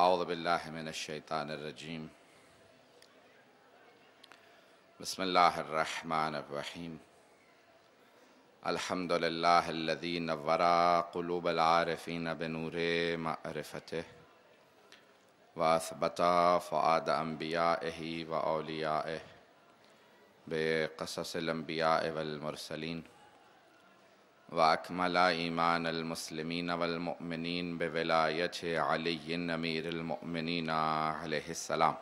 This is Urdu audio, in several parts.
اعوذ باللہ من الشیطان الرجیم بسم اللہ الرحمن الرحیم الحمد للہ الذی نور قلوب العارفین بنور معرفتہ واثبت فؤاد انبیائہ واولیائہ بقصص الانبیاء والمرسلین وأكمل إيمان المسلمين والمؤمنين بولاية علي أمير المؤمنين عليه السلام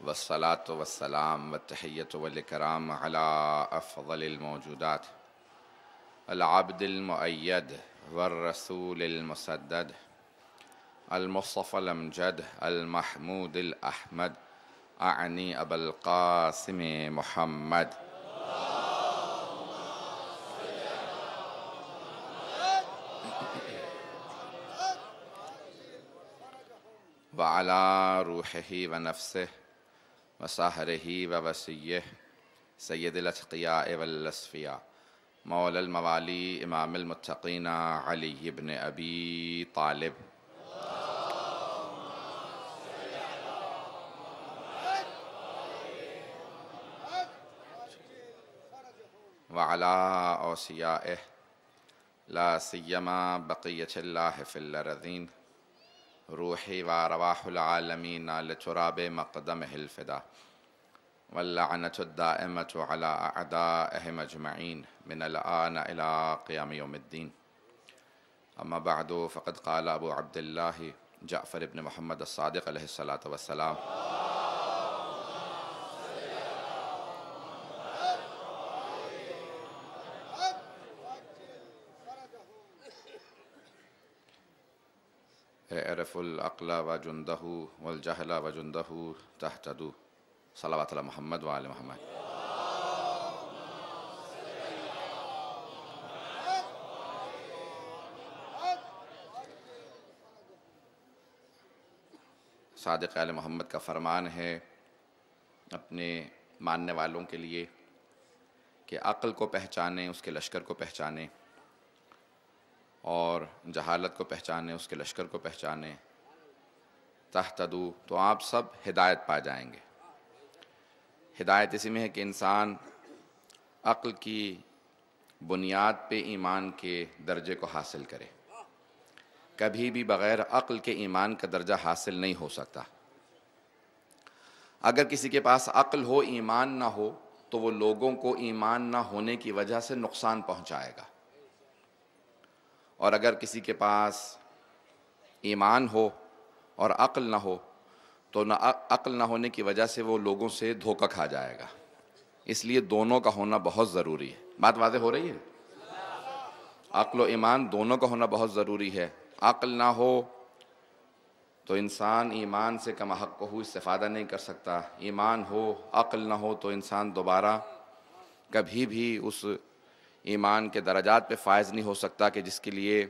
والصلاة والسلام والتحية والإكرام على أفضل الموجودات العبد المؤيد والرسول المسدد المصطفى الأمجد المحمود الأحمد أعني أبا القاسم محمد وعلى روحه ونفسه وسهره ووسيه سيد الأتقياء والأصفياء مولى الموالي إمام المتقين علي بن أبي طالب وعلى أوصيائه لا سيما بقية الله في الأرضين روحي وأرواح العالمين لتراب مقدمه الفدا واللعنة الدائمة على أعدائهم أجمعين من الآن إلى قيام يوم الدين أما بعد فقد قال أبو عبد الله جعفر بن محمد الصادق عليه الصلاة والسلام اعرف العقل وجنده والجهل وجنده تهتدوا صلوات على محمد وآل محمد صادق آل محمد کا فرمان ہے اپنے ماننے والوں کے لیے کہ عقل کو پہچانیں، اس کے لشکر کو پہچانیں، اور جہالت کو پہچانیں، اس کے لشکر کو پہچانیں، تہتدو تو آپ سب ہدایت پا جائیں گے۔ ہدایت اسی میں ہے کہ انسان عقل کی بنیاد پہ ایمان کے درجے کو حاصل کرے۔ کبھی بھی بغیر عقل کے ایمان کا درجہ حاصل نہیں ہو سکتا۔ اگر کسی کے پاس عقل ہو ایمان نہ ہو تو وہ لوگوں کو ایمان نہ ہونے کی وجہ سے نقصان پہنچائے گا، اور اگر کسی کے پاس ایمان ہو اور عقل نہ ہو تو عقل نہ ہونے کی وجہ سے وہ لوگوں سے دھوکہ کھا جائے گا۔ اس لیے دونوں کا ہونا بہت ضروری ہے۔ بات واضح ہو رہی ہے؟ عقل و ایمان دونوں کا ہونا بہت ضروری ہے۔ عقل نہ ہو تو انسان ایمان سے کم حق ہو استفادہ نہیں کر سکتا، ایمان ہو عقل نہ ہو تو انسان دوبارہ کبھی بھی اس ایمان کے درجات پہ فائز نہیں ہو سکتا کہ جس کے لیے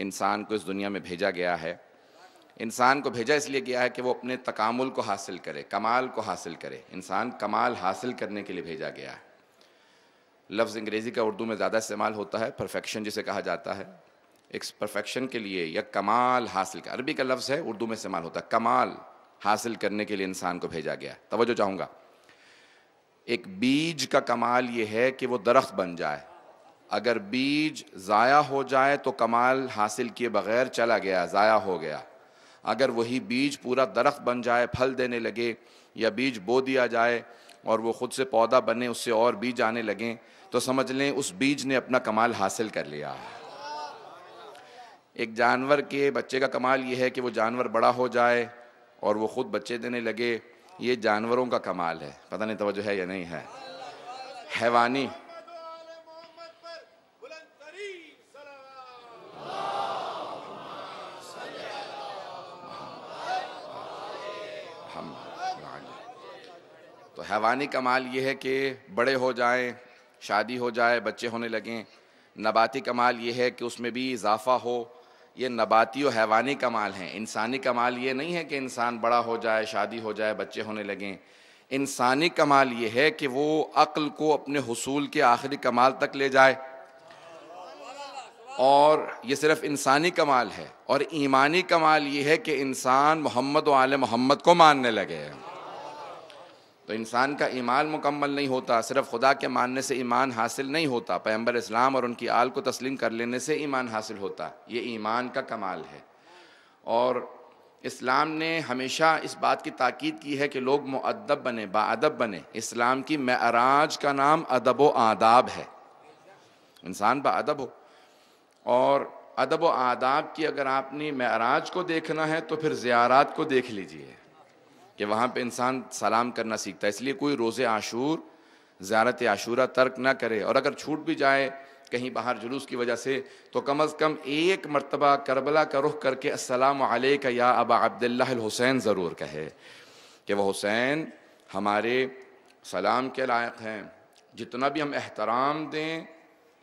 انسان کو اس دنیا میں بھیجا گیا ہے۔ انسان کو بھیجا اس لیے گیا ہے کہ وہ اپنے تکامل کو حاصل کرے، کمال کو حاصل کرے۔ انسان کمال حاصل کرنے کے لیے بھیجا گیا ہے۔ لفظ انگریزی کا اردو میں زیادہ استعمال ہوتا ہے، پرفیکشن جسے کہا جاتا ہے۔ ایک پرفیکشن کے لیے یا کمال حاصل کر، عربی کا لفظ ہے، اردو میں استعمال ہوتا ہے۔ کمال حاصل کرنے کے لیے انسان کو بھیجا گیا ہے۔ توجہ چاہوں گا، ایک بیج کا کمال یہ ہے کہ وہ درخت بن جائے۔ اگر بیج ضائع ہو جائے تو کمال حاصل کیے بغیر چلا گیا، ضائع ہو گیا۔ اگر وہی بیج پورا درخت بن جائے، پھل دینے لگے، یا بیج بو دیا جائے اور وہ خود سے پودا بنے، اس سے اور بیج آنے لگیں، تو سمجھ لیں اس بیج نے اپنا کمال حاصل کر لیا۔ ایک جانور کے بچے کا کمال یہ ہے کہ وہ جانور بڑا ہو جائے اور وہ خود بچے دینے لگے، یہ جانوروں کا کمال ہے۔ پتہ نہیں توجہ ہے یا نہیں ہے؟ حیوانی تو حیوانی کمال یہ ہے کہ بڑے ہو جائیں، شادی ہو جائے، بچے ہونے لگیں۔ نباتی کمال یہ ہے کہ اس میں بھی اضافہ ہو۔ یہ نباتی و حیوانی کمال ہیں۔ انسانی کمال یہ نہیں ہے کہ انسان بڑا ہو جائے، شادی ہو جائے، بچے ہونے لگیں۔ انسانی کمال یہ ہے کہ وہ عقل کو اپنے حصول کے آخری کمال تک لے جائے، اور یہ صرف انسانی کمال ہے، اور ایمانی کمال یہ ہے کہ انسان محمد و آل محمد کو ماننے لگے۔ تو انسان کا ایمان مکمل نہیں ہوتا، صرف خدا کے ماننے سے ایمان حاصل نہیں ہوتا، پیغمبر اسلام اور ان کی آل کو تسلیم کر لینے سے ایمان حاصل ہوتا، یہ ایمان کا کمال ہے۔ اور اسلام نے ہمیشہ اس بات کی تاکید کی ہے کہ لوگ مؤدب بنے، باادب بنے۔ اسلام کی معراج کا نام ادب و آداب ہے، انسان باادب ہو۔ اور ادب و آداب کی اگر آپ نے معراج کو دیکھنا ہے تو پھر زیارات کو دیکھ لیجئے کہ وہاں پہ انسان سلام کرنا سیکھتا ہے۔ اس لیے کوئی روز عاشور زیارت عاشورہ ترک نہ کرے، اور اگر چھوٹ بھی جائے کہیں باہر جلوس کی وجہ سے تو کم از کم ایک مرتبہ کربلا کا رخ کر کے السلام علیک یا ابا عبداللہ الحسین ضرور کہے کہ وہ حسین ہمارے سلام کے لائق ہیں۔ جتنا بھی ہم احترام دیں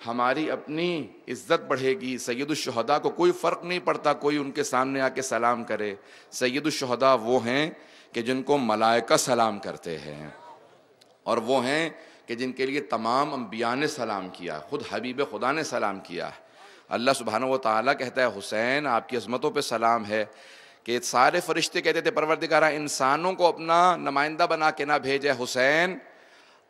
ہماری اپنی عزت بڑھے گی۔ سید الشہداء کو کوئی فرق نہیں پڑتا کوئی ان کے سامنے آ کے سلام کرے، سید الشہداء وہ ہیں کہ جن کو ملائکہ سلام کرتے ہیں، اور وہ ہیں کہ جن کے لیے تمام انبیاء نے سلام کیا، خود حبیب خدا نے سلام کیا۔ اللہ سبحانہ و تعالیٰ کہتا ہے حسین آپ کی عظمتوں پہ سلام ہے، کہ سارے فرشتے کہتے تھے پروردگارہ انسانوں کو اپنا نمائندہ بنا کے نہ بھیجے، حسین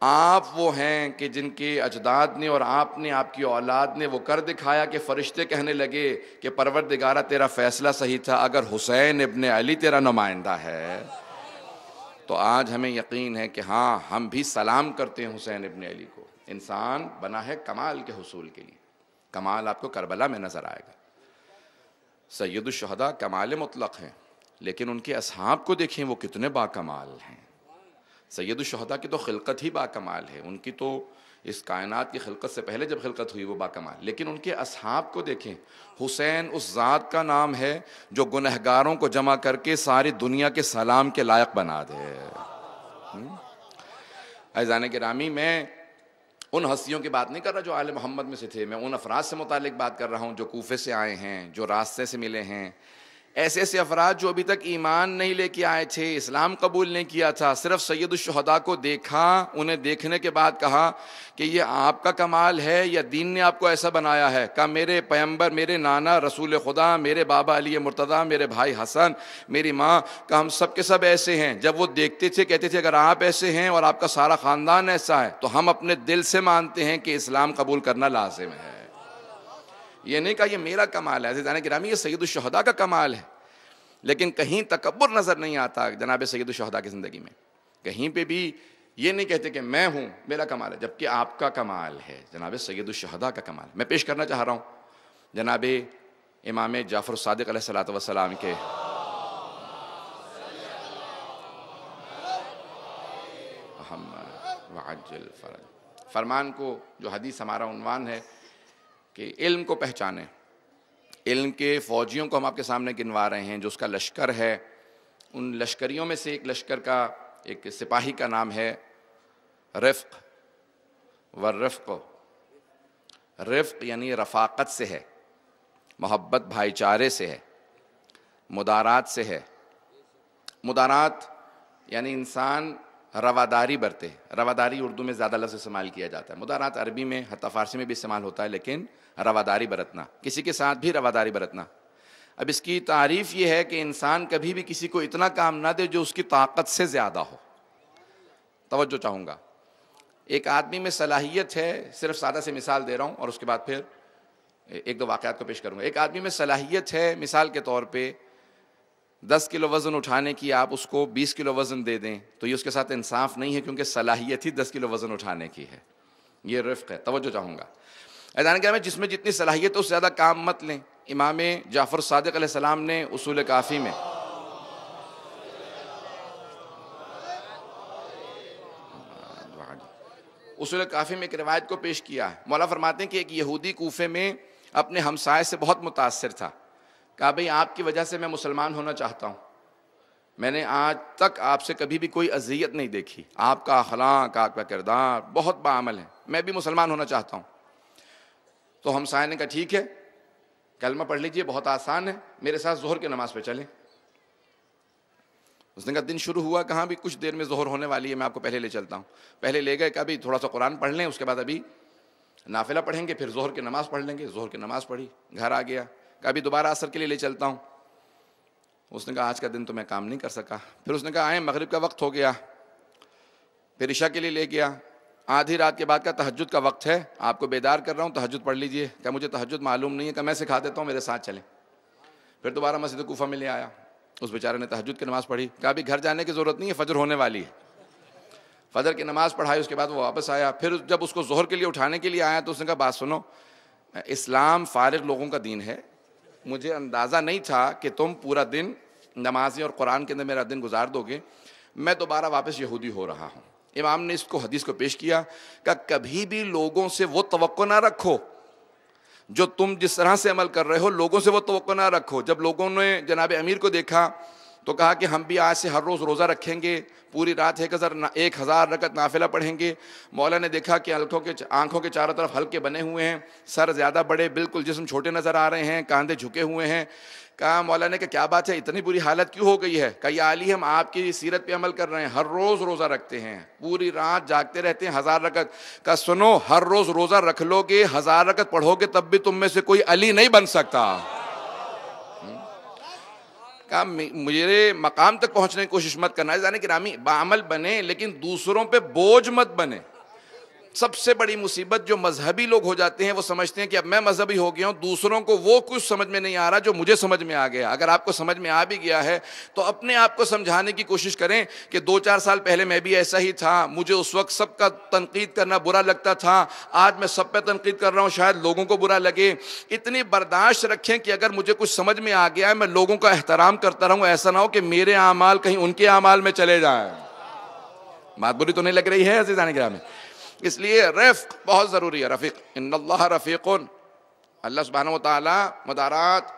آپ وہ ہیں کہ جن کے اجداد نے اور آپ نے، آپ کی اولاد نے وہ کر دکھایا کہ فرشتے کہنے لگے کہ پروردگارہ تیرا فیصلہ صحیح تھا، اگر حسین ابن علی تیرا نمائندہ ہے۔ تو آج ہمیں یقین ہے کہ ہاں ہم بھی سلام کرتے ہیں حسین ابن علی کو۔ انسان بنا ہے کمال کے حصول کے لیے، کمال آپ کو کربلا میں نظر آئے گا۔ سید الشہداء کمال مطلق ہیں، لیکن ان کے اصحاب کو دیکھیں وہ کتنے با کمال ہیں۔ سید الشہداء کی تو خلقت ہی با کمال ہے، ان کی تو اس کائنات کی خلقت سے پہلے جب خلقت ہوئی وہ با کمال، لیکن ان کے اصحاب کو دیکھیں۔ حسین اس ذات کا نام ہے جو گنہگاروں کو جمع کر کے ساری دنیا کے سلام کے لائق بنا دے۔ عزیزان گرامی، میں ان ہستیوں کی بات نہیں کر رہا جو آل محمد میں سے تھے، میں ان افراد سے متعلق بات کر رہا ہوں جو کوفے سے آئے ہیں، جو راستے سے ملے ہیں، ایسے ایسے افراد جو ابھی تک ایمان نہیں لے کے آئے تھے، اسلام قبول نہیں کیا تھا، صرف سید الشہداء کو دیکھا، انہیں دیکھنے کے بعد کہا کہ یہ آپ کا کمال ہے یا دین نے آپ کو ایسا بنایا ہے؟ کہا میرے پیغمبر، میرے نانا رسول خدا، میرے بابا علی مرتضیٰ، میرے بھائی حسن، میری ماں، کہ ہم سب کے سب ایسے ہیں۔ جب وہ دیکھتے تھے کہتے تھے اگر آپ ایسے ہیں اور آپ کا سارا خاندان ایسا ہے تو ہم اپنے دل سے مانتے ہیں کہ اسلام قبول کرنا لازم ہے۔ یہ نہیں کہا یہ میرا کمال ہے، عزیزان گرامی یہ سید الشہداء کا کمال ہے، لیکن کہیں تکبر نظر نہیں آتا جناب سید الشہداء کی زندگی میں۔ کہیں پہ بھی یہ نہیں کہتے کہ میں ہوں میرا کمال ہے، جبکہ آپ کا کمال ہے جناب سید الشہداء کا کمال۔ میں پیش کرنا چاہ رہا ہوں جناب امام جعفر الصادق علیہ السلام کے وعجل فرج فرمان کو، جو حدیث ہمارا عنوان ہے کہ علم کو پہچانیں۔ علم کے فوجیوں کو ہم آپ کے سامنے گنوا رہے ہیں جو اس کا لشکر ہے۔ ان لشکریوں میں سے ایک لشکر کا ایک سپاہی کا نام ہے رفق، والرفق رفق یعنی رفاقت سے ہے، محبت بھائی چارے سے ہے، مدارات سے ہے۔ مدارات یعنی انسان رواداری برتے، رواداری اردو میں زیادہ لفظ استعمال کیا جاتا ہے، مدارات عربی میں حتی فارسی میں بھی استعمال ہوتا ہے، لیکن رواداری برتنا، کسی کے ساتھ بھی رواداری برتنا۔ اب اس کی تعریف یہ ہے کہ انسان کبھی بھی کسی کو اتنا کام نہ دے جو اس کی طاقت سے زیادہ ہو۔ توجہ چاہوں گا، ایک آدمی میں صلاحیت ہے، صرف سادہ سے مثال دے رہا ہوں اور اس کے بعد پھر ایک دو واقعات کو پیش کروں گا۔ ایک آدمی میں صلاحیت ہے، مثال کے طور پہ 10 کلو وزن اٹھانے کی، آپ اس کو 20 کلو وزن دے دیں تو یہ اس کے ساتھ انصاف نہیں ہے، کیونکہ صلاحیت ہی 10 کلو وزن اٹھانے کی ہے۔ یہ رفق ہے۔ توجہ چاہوں گا، عزیزان گرامی جس میں جتنی صلاحیت ہے اس سے زیادہ کام مت لیں۔ امام جعفر صادق علیہ السلام نے اصول کافی میں ایک روایت کو پیش کیا ہے۔ مولا فرماتے ہیں کہ ایک یہودی کوفے میں اپنے ہمسائے سے بہت متاثر تھا، کہا بھئی آپ کی وجہ سے میں مسلمان ہونا چاہتا ہوں، میں نے آج تک آپ سے کبھی بھی کوئی اذیت نہیں دیکھی، آپ کا اخلاق، آپ کا کردار بہت باعمل ہے، میں بھی مسلمان ہونا چاہتا ہوں۔ تو ہمسائے نے کہا ٹھیک ہے، کلمہ پڑھ لیجئے، بہت آسان ہے، میرے ساتھ ظہر کی نماز پہ چلیں۔ اس نے کہا دن شروع ہوا کہاں، بھی کچھ دیر میں ظہر ہونے والی ہے، میں آپ کو پہلے لے چلتا ہوں. پہلے لے گئے، کہا بھی تھوڑا سا قرآن پڑھ لیں، اس کے بعد ابھی نافلہ پڑھیں گے، پھر ظہر کی نماز پڑھ لیں گے. ظہر کی نماز پڑھی، گھر آ گیا، کہا بھی دوبارہ عصر کے لیے لے چلتا ہوں. اس نے کہا آج کا دن تو میں کام نہیں کر سکا. پھر اس نے کہا آئیں مغرب کا وقت ہو گیا، پھر عشاء کے لیے لے گیا. آدھی رات کے بعد کا تہجد کا وقت ہے، آپ کو بیدار کر رہا ہوں، تہجد پڑھ لیجئے. کہ مجھے تہجد معلوم نہیں ہے، کہ میں سکھا دیتا ہوں، میرے ساتھ چلیں. پھر دوبارہ مسجد کوفہ میں لے آیا، اس بیچارے نے تہجد کی نماز پڑھی. کہا بھی گھر جانے کی ضرورت نہیں ہے، فجر ہونے والی ہے. فجر کی نماز پڑھائی، اس کے بعد وہ واپس آیا. پھر جب اس کو ظہر کے لیے اٹھانے کے لیے آیا تو اس نے کہا بات سنو، اسلام فارغ لوگوں کا دین ہے، مجھے اندازہ نہیں تھا کہ تم پورا دن نمازیں اور قرآن کے اندر میرا دن گزار دو گے، میں دوبارہ واپس یہودی ہو رہا ہوں. امام نے اس کو حدیث کو پیش کیا کہ کبھی بھی لوگوں سے وہ توقع نہ رکھو جو تم جس طرح سے عمل کر رہے ہو، لوگوں سے وہ توقع نہ رکھو. جب لوگوں نے جناب امیر کو دیکھا تو کہا کہ ہم بھی آج سے ہر روز روزہ رکھیں گے، پوری رات 1000 رکعت نافلہ پڑھیں گے. مولا نے دیکھا کہ آنکھوں کے چاروں طرف حلقے بنے ہوئے ہیں، سر زیادہ بڑے، بالکل جسم چھوٹے نظر آ رہے ہیں، کاندھے جھکے ہوئے ہیں. کہا مولا نے کہ کیا بات ہے، اتنی بری حالت کیوں ہو گئی ہے؟ کہ یا علی ہم آپ کی سیرت پہ عمل کر رہے ہیں، ہر روز روزہ رکھتے ہیں، پوری رات جاگتے رہتے ہیں 1000 رکعت. کہ سنو، ہر روز روزہ رکھ لو گے، 1000 رکعت پڑھو گے، تب بھی تم میں سے کوئی علی نہیں بن سکتا. کہا میرے مقام تک پہنچنے کی کوشش مت کرنا. جانے گرامی بعمل بنے لیکن دوسروں پہ بوجھ مت بنے. سب سے بڑی مصیبت جو مذہبی لوگ ہو جاتے ہیں، وہ سمجھتے ہیں کہ اب میں مذہبی ہو گیا ہوں، دوسروں کو وہ کچھ سمجھ میں نہیں آ رہا جو مجھے سمجھ میں آ گیا. اگر آپ کو سمجھ میں آ بھی گیا ہے تو اپنے آپ کو سمجھانے کی کوشش کریں کہ 2-4 سال پہلے میں بھی ایسا ہی تھا، مجھے اس وقت سب کا تنقید کرنا برا لگتا تھا، آج میں سب پہ تنقید کر رہا ہوں، شاید لوگوں کو برا لگے. اتنی برداشت رکھیں کہ اگر مجھے کچھ سمجھ میں آ گیا ہے میں لوگوں کا احترام کرتا رہوں، ایسا نہ ہو کہ میرے اعمال کہیں ان کے اعمال میں چلے جائیں. بات بری تو نہیں لگ رہی ہے عزیزان گرامی؟ اس لیے رفق بہت ضروری ہے. رفیق، ان اللہ رفیق، اللہ سبحانہ و تعالی مدارات،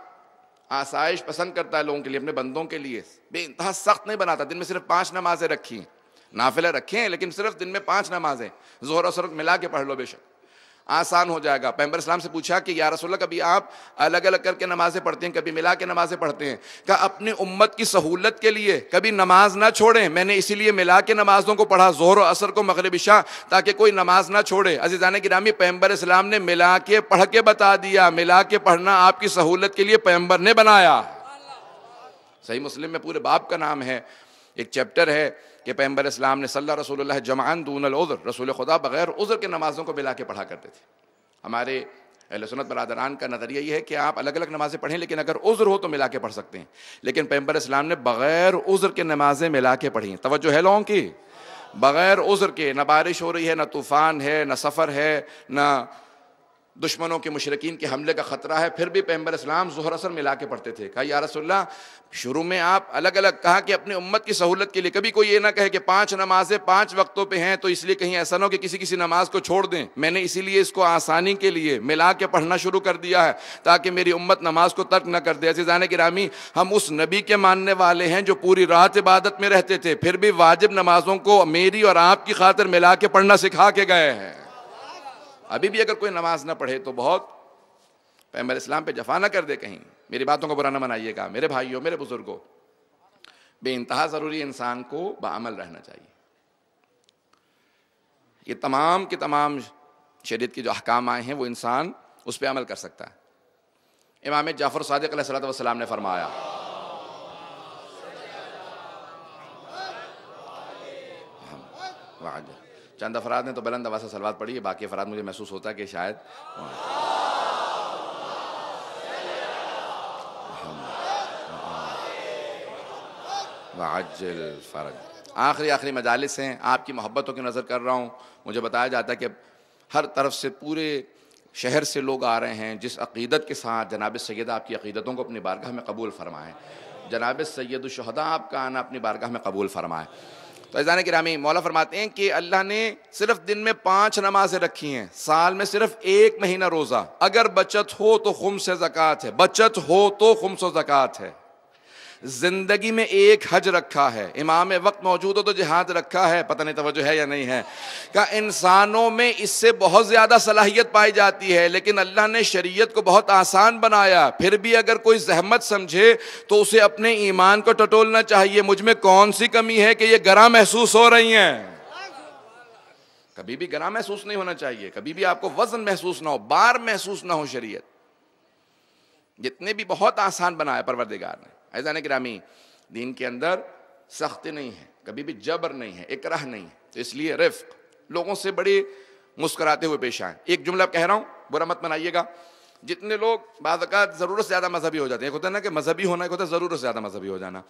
آسائش پسند کرتا ہے لوگوں کے لیے، اپنے بندوں کے لیے. بے انتہا سخت نہیں بناتا. دن میں صرف 5 نمازیں رکھی، نافلہ رکھیں لیکن صرف دن میں 5 نمازیں، ظہر اثر ملا کے پڑھ لو، بے شک آسان ہو جائے گا. پیغمبر اسلام سے پوچھا کہ یا رسول اللہ کبھی آپ الگ الگ کر کے نمازیں پڑھتے ہیں، کبھی ملا کے نمازیں پڑھتے ہیں؟ کہ اپنی امت کی سہولت کے لیے کبھی نماز نہ چھوڑیں. میں نے اسی لیے ملا کے نمازوں کو پڑھا، ظہر و عصر کو، مغرب عشاء، تاکہ کوئی نماز نہ چھوڑے. عزیزان گرامی پیغمبر اسلام نے ملا کے پڑھ کے بتا دیا، ملا کے پڑھنا آپ کی سہولت کے لیے پیغمبر نے بنایا. صحیح مسلم میں پورے باب کا نام ہے، ایک چیپٹر ہے کہ پیغمبر اسلام نے صلی اللہ رسول اللہ جمعاً دون العذر، رسول خدا بغیر عذر کے نمازوں کو ملا کے پڑھا کرتے تھے. ہمارے اہل سنت برادران کا نظریہ یہ ہے کہ آپ الگ الگ نمازیں پڑھیں لیکن اگر عذر ہو تو ملا کے پڑھ سکتے ہیں. لیکن پیغمبر اسلام نے بغیر عذر کے نمازیں ملا کے پڑھی. توجہ ہے لوگوں کی؟ بغیر عذر کے، نہ بارش ہو رہی ہے، نہ طوفان ہے، نہ سفر ہے، نہ دشمنوں کے مشرکین کے حملے کا خطرہ ہے، پھر بھی پیغمبر اسلام ظہر اثر ملا کے پڑھتے تھے. کہا یا رسول اللہ شروع میں آپ الگ الگ، کہا کہ اپنے امت کی سہولت کے لیے. کبھی کوئی یہ نہ کہے کہ 5 نمازیں 5 وقتوں پہ ہیں تو اس لیے کہیں ایسا نہ ہو کہ کسی نماز کو چھوڑ دیں. میں نے اسی لیے اس کو آسانی کے لیے ملا کے پڑھنا شروع کر دیا ہے تاکہ میری امت نماز کو ترک نہ کر دے. عزیزان گرامی ہم اس نبی کے ماننے والے ہیں جو پوری رات عبادت میں رہتے تھے، پھر بھی واجب نمازوں کو میری اور آپ کی خاطر ملا کے پڑھنا سکھا کے گئے ہیں. ابھی بھی اگر کوئی نماز نہ پڑھے تو بہت پیغمبر اسلام پہ جفا نہ کر دے. کہیں میری باتوں کو برا نہ منائیے گا میرے بھائیوں، میرے بزرگوں. بے انتہا ضروری انسان کو بعمل رہنا چاہیے. یہ تمام کے تمام شریعت کے جو احکام آئے ہیں وہ انسان اس پہ عمل کر سکتا ہے. امام جعفر صادق علیہ السلام نے فرمایا، چند افراد نے تو بلند آواز سے صلوات پڑھی ہے، باقی افراد مجھے محسوس ہوتا ہے کہ شاید وعجل فرج. آخری مجالس ہیں، آپ کی محبتوں کی نظر کر رہا ہوں. مجھے بتایا جاتا ہے کہ ہر طرف سے پورے شہر سے لوگ آ رہے ہیں جس عقیدت کے ساتھ جناب سیدہ آپ کی عقیدتوں کو اپنی بارگاہ میں قبول فرمائیں. جناب سید الشہداء آپ کا آنا اپنی بارگاہ میں قبول فرمائیں. تو عزیزان گرامی مولا فرماتے ہیں کہ اللہ نے صرف دن میں 5 نمازیں رکھی ہیں، سال میں صرف 1 مہینہ روزہ. اگر بچت ہو تو خمس زکوٰۃ ہے، بچت ہو تو خمس و زکوٰۃ ہے. زندگی میں ایک حج رکھا ہے، امام وقت موجود ہو تو جہاد رکھا ہے، پتہ نہیں توجہ ہے یا نہیں ہے، کہ انسانوں میں اس سے بہت زیادہ صلاحیت پائی جاتی ہے، لیکن اللہ نے شریعت کو بہت آسان بنایا. پھر بھی اگر کوئی زحمت سمجھے تو اسے اپنے ایمان کو ٹٹولنا چاہیے. مجھ میں کون سی کمی ہے کہ یہ گراں محسوس ہو رہی ہیں؟ کبھی بھی گراں محسوس نہیں ہونا چاہیے، کبھی بھی آپ کو وزن محسوس نہ ہو، بار محسوس نہ ہو. شریعت جتنے بھی بہت آسان بنایا پروردگار نے. عزیزان گرامی، دین کے اندر سختی نہیں ہے، کبھی بھی جبر نہیں ہے، اکراہ نہیں ہے. تو اس لیے رفق، لوگوں سے بڑے مسکراتے ہوئے پیش آئیں. ایک جملہ کہہ رہا ہوں، برا مت منائیے گا. جتنے لوگ بعض اوقات ضرورت سے زیادہ مذہبی ہو جاتے ہیں، ایک ہوتا ہے نا کہ مذہبی ہونا، ایک ہوتا ہے ضرورت سے زیادہ مذہبی ہو جانا،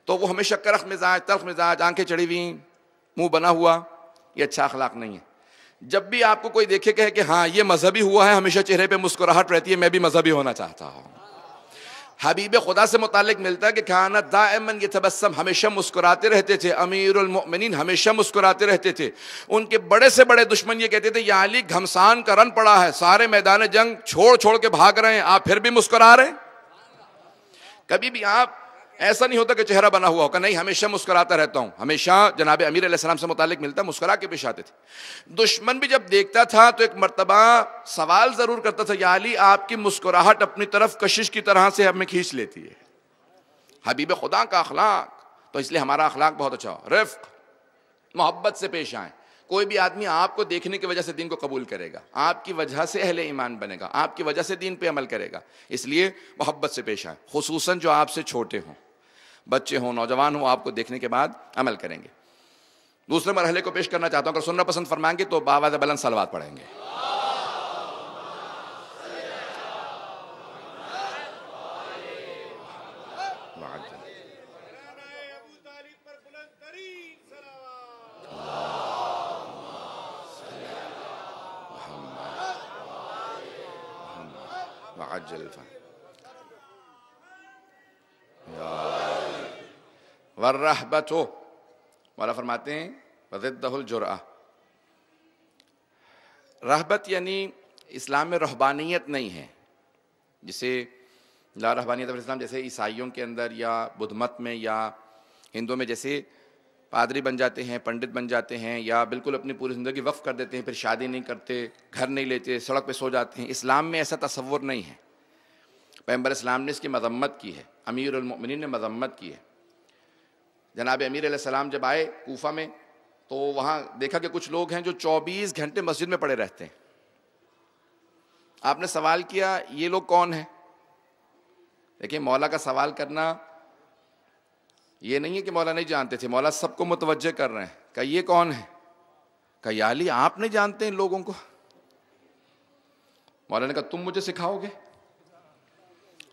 تو وہ ہمیشہ کرخ مزاج، تلخ مزاج، آنکھیں چڑھی ہوئی، منہ بنا ہوا، یہ اچھا اخلاق نہیں ہے. جب بھی آپ کو کوئی دیکھے کہے کہ ہاں یہ مذہبی ہوا ہے، ہمیشہ چہرے پہ مسکراہٹ رہتی ہے، میں بھی مذہبی ہونا چاہتا ہوں. حبیب خدا سے متعلق ملتا ہے کہ کانت دائما یتبسم، ہمیشہ مسکراتے رہتے تھے. امیر المؤمنین ہمیشہ مسکراتے رہتے تھے. ان کے بڑے سے بڑے دشمن یہ کہتے تھے یا علی گھمسان کا رن پڑا ہے، سارے میدان جنگ چھوڑ چھوڑ کے بھاگ رہے ہیں، آپ پھر بھی مسکرا رہے ہیں. کبھی بھی آپ ایسا نہیں ہوتا کہ چہرہ بنا ہوا ہوگا، نہیں، ہمیشہ مسکراتا رہتا ہوں. ہمیشہ جناب امیر علیہ السلام سے متعلق ملتا ہے مسکرا کے پیش آتے تھے. دشمن بھی جب دیکھتا تھا تو ایک مرتبہ سوال ضرور کرتا تھا، یا علی آپ کی مسکراہٹ اپنی طرف کشش کی طرح سے ہمیں کھینچ لیتی ہے. حبیب خدا کا اخلاق، تو اس لیے ہمارا اخلاق بہت اچھا ہو. رفق، محبت سے پیش آئیں. کوئی بھی آدمی آپ کو دیکھنے کی وجہ سے دین کو قبول کرے گا، آپ کی وجہ سے اہل ایمان بنے گا، آپ کی وجہ سے دین پہ عمل کرے گا. اس لیے محبت سے پیش آئیں، خصوصاً جو آپ سے چھوٹے ہوں، بچے ہوں، نوجوان ہوں، آپ کو دیکھنے کے بعد عمل کریں گے. دوسرے مرحلے کو پیش کرنا چاہتا ہوں، اگر سننا پسند فرمائیں گے تو باواز بلند صلوات پڑھیں گے. والرہبت، مولا فرماتے ہیں وضدہ الجرأہ. رہبت یعنی اسلام میں رہبانیت نہیں ہے، جسے لا رہبانیت فی الاسلام، جیسے عیسائیوں کے اندر یا بدھ مت میں یا ہندو میں جیسے پادری بن جاتے ہیں، پنڈت بن جاتے ہیں، یا بالکل اپنی پوری زندگی وقف کر دیتے ہیں، پھر شادی نہیں کرتے، گھر نہیں لیتے، سڑک پہ سو جاتے ہیں. اسلام میں ایسا تصور نہیں ہے. پیغمبر اسلام نے اس کی مذمت کی ہے، امیر المؤمنین نے مذمت کی ہے. جناب امیر علیہ السلام جب آئے کوفہ میں تو وہاں دیکھا کہ کچھ لوگ ہیں جو 24 گھنٹے مسجد میں پڑے رہتے ہیں. آپ نے سوال کیا یہ لوگ کون ہیں؟ دیکھیں، مولا کا سوال کرنا یہ نہیں ہے کہ مولا نہیں جانتے تھے، مولا سب کو متوجہ کر رہے ہیں کہ یہ کون ہے. کہ یا علی آپ نہیں جانتے ان لوگوں کو؟ مولا نے کہا تم مجھے سکھاؤ گے؟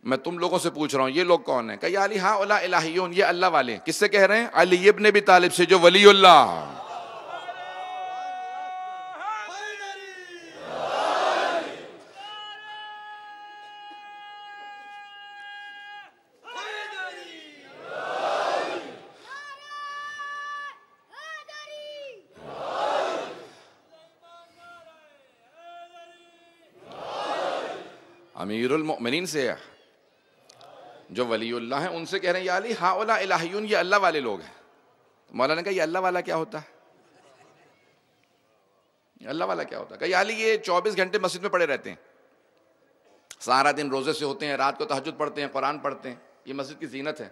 میں تم لوگوں سے پوچھ رہا ہوں یہ لوگ کون ہیں؟ کہ یا علی ہاں اولا الہیون، یہ اللہ والے ہیں. کس سے کہہ رہے ہیں؟ علی ابن ابی طالب سے، جو ولی اللہ. امیر المؤمنین سے، جو ولی اللہ ہیں، ان سے کہہ رہے ہیں یا علی ہاں اولا الہیون، یہ اللہ والے لوگ ہیں. مولا نے کہا یہ اللہ والا کیا ہوتا ہے؟ اللہ والا کیا ہوتا ہے؟ کہ یا علی یہ 24 گھنٹے مسجد میں پڑے رہتے ہیں، سارا دن روزے سے ہوتے ہیں، رات کو تہجد پڑھتے ہیں، قرآن پڑھتے ہیں، یہ مسجد کی زینت ہے.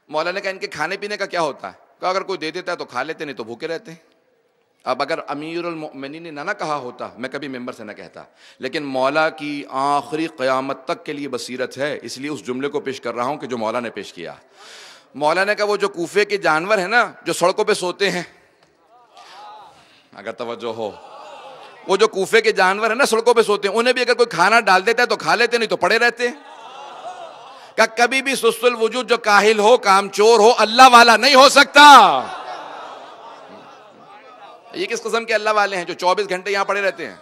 مولا نے کہا ان کے کھانے پینے کا کیا ہوتا ہے؟ کہ اگر کوئی دے دیتا ہے تو کھا لیتے، نہیں تو بھوکے رہتے ہیں. اب اگر امیر المؤمنین نے نہ کہا ہوتا، میں کبھی ممبر سے نہ کہتا، لیکن مولا کی آخری قیامت تک کے لیے بصیرت ہے، اس لیے اس جملے کو پیش کر رہا ہوں کہ جو مولا نے پیش کیا. مولا نے کہا وہ جو کوفے کے جانور ہیں نا، جو سڑکوں پہ سوتے ہیں، اگر توجہ ہو، وہ جو کوفے کے جانور ہیں نا سڑکوں پہ سوتے ہیں، انہیں بھی اگر کوئی کھانا ڈال دیتا ہے تو کھا لیتے، نہیں تو پڑے رہتے. کہ کبھی بھی سست الوجود جو کاہل ہو، کام چور ہو، اللہ والا نہیں ہو سکتا. یہ کس قسم کے اللہ والے ہیں جو 24 گھنٹے یہاں پڑے رہتے ہیں؟